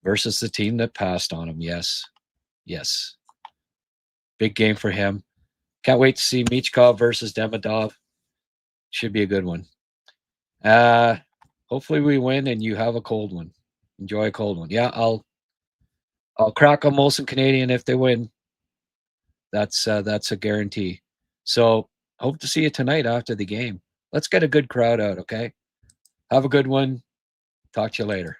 versus the team that passed on him. Yes. Big game for him. Can't wait to see Michkov versus Demidov. Should be a good one. Hopefully we win and you have a cold one. Enjoy a cold one. Yeah, I'll crack a Molson Canadian if they win. That's a guarantee. So hope to see you tonight after the game. Let's get a good crowd out, okay? Have a good one. Talk to you later.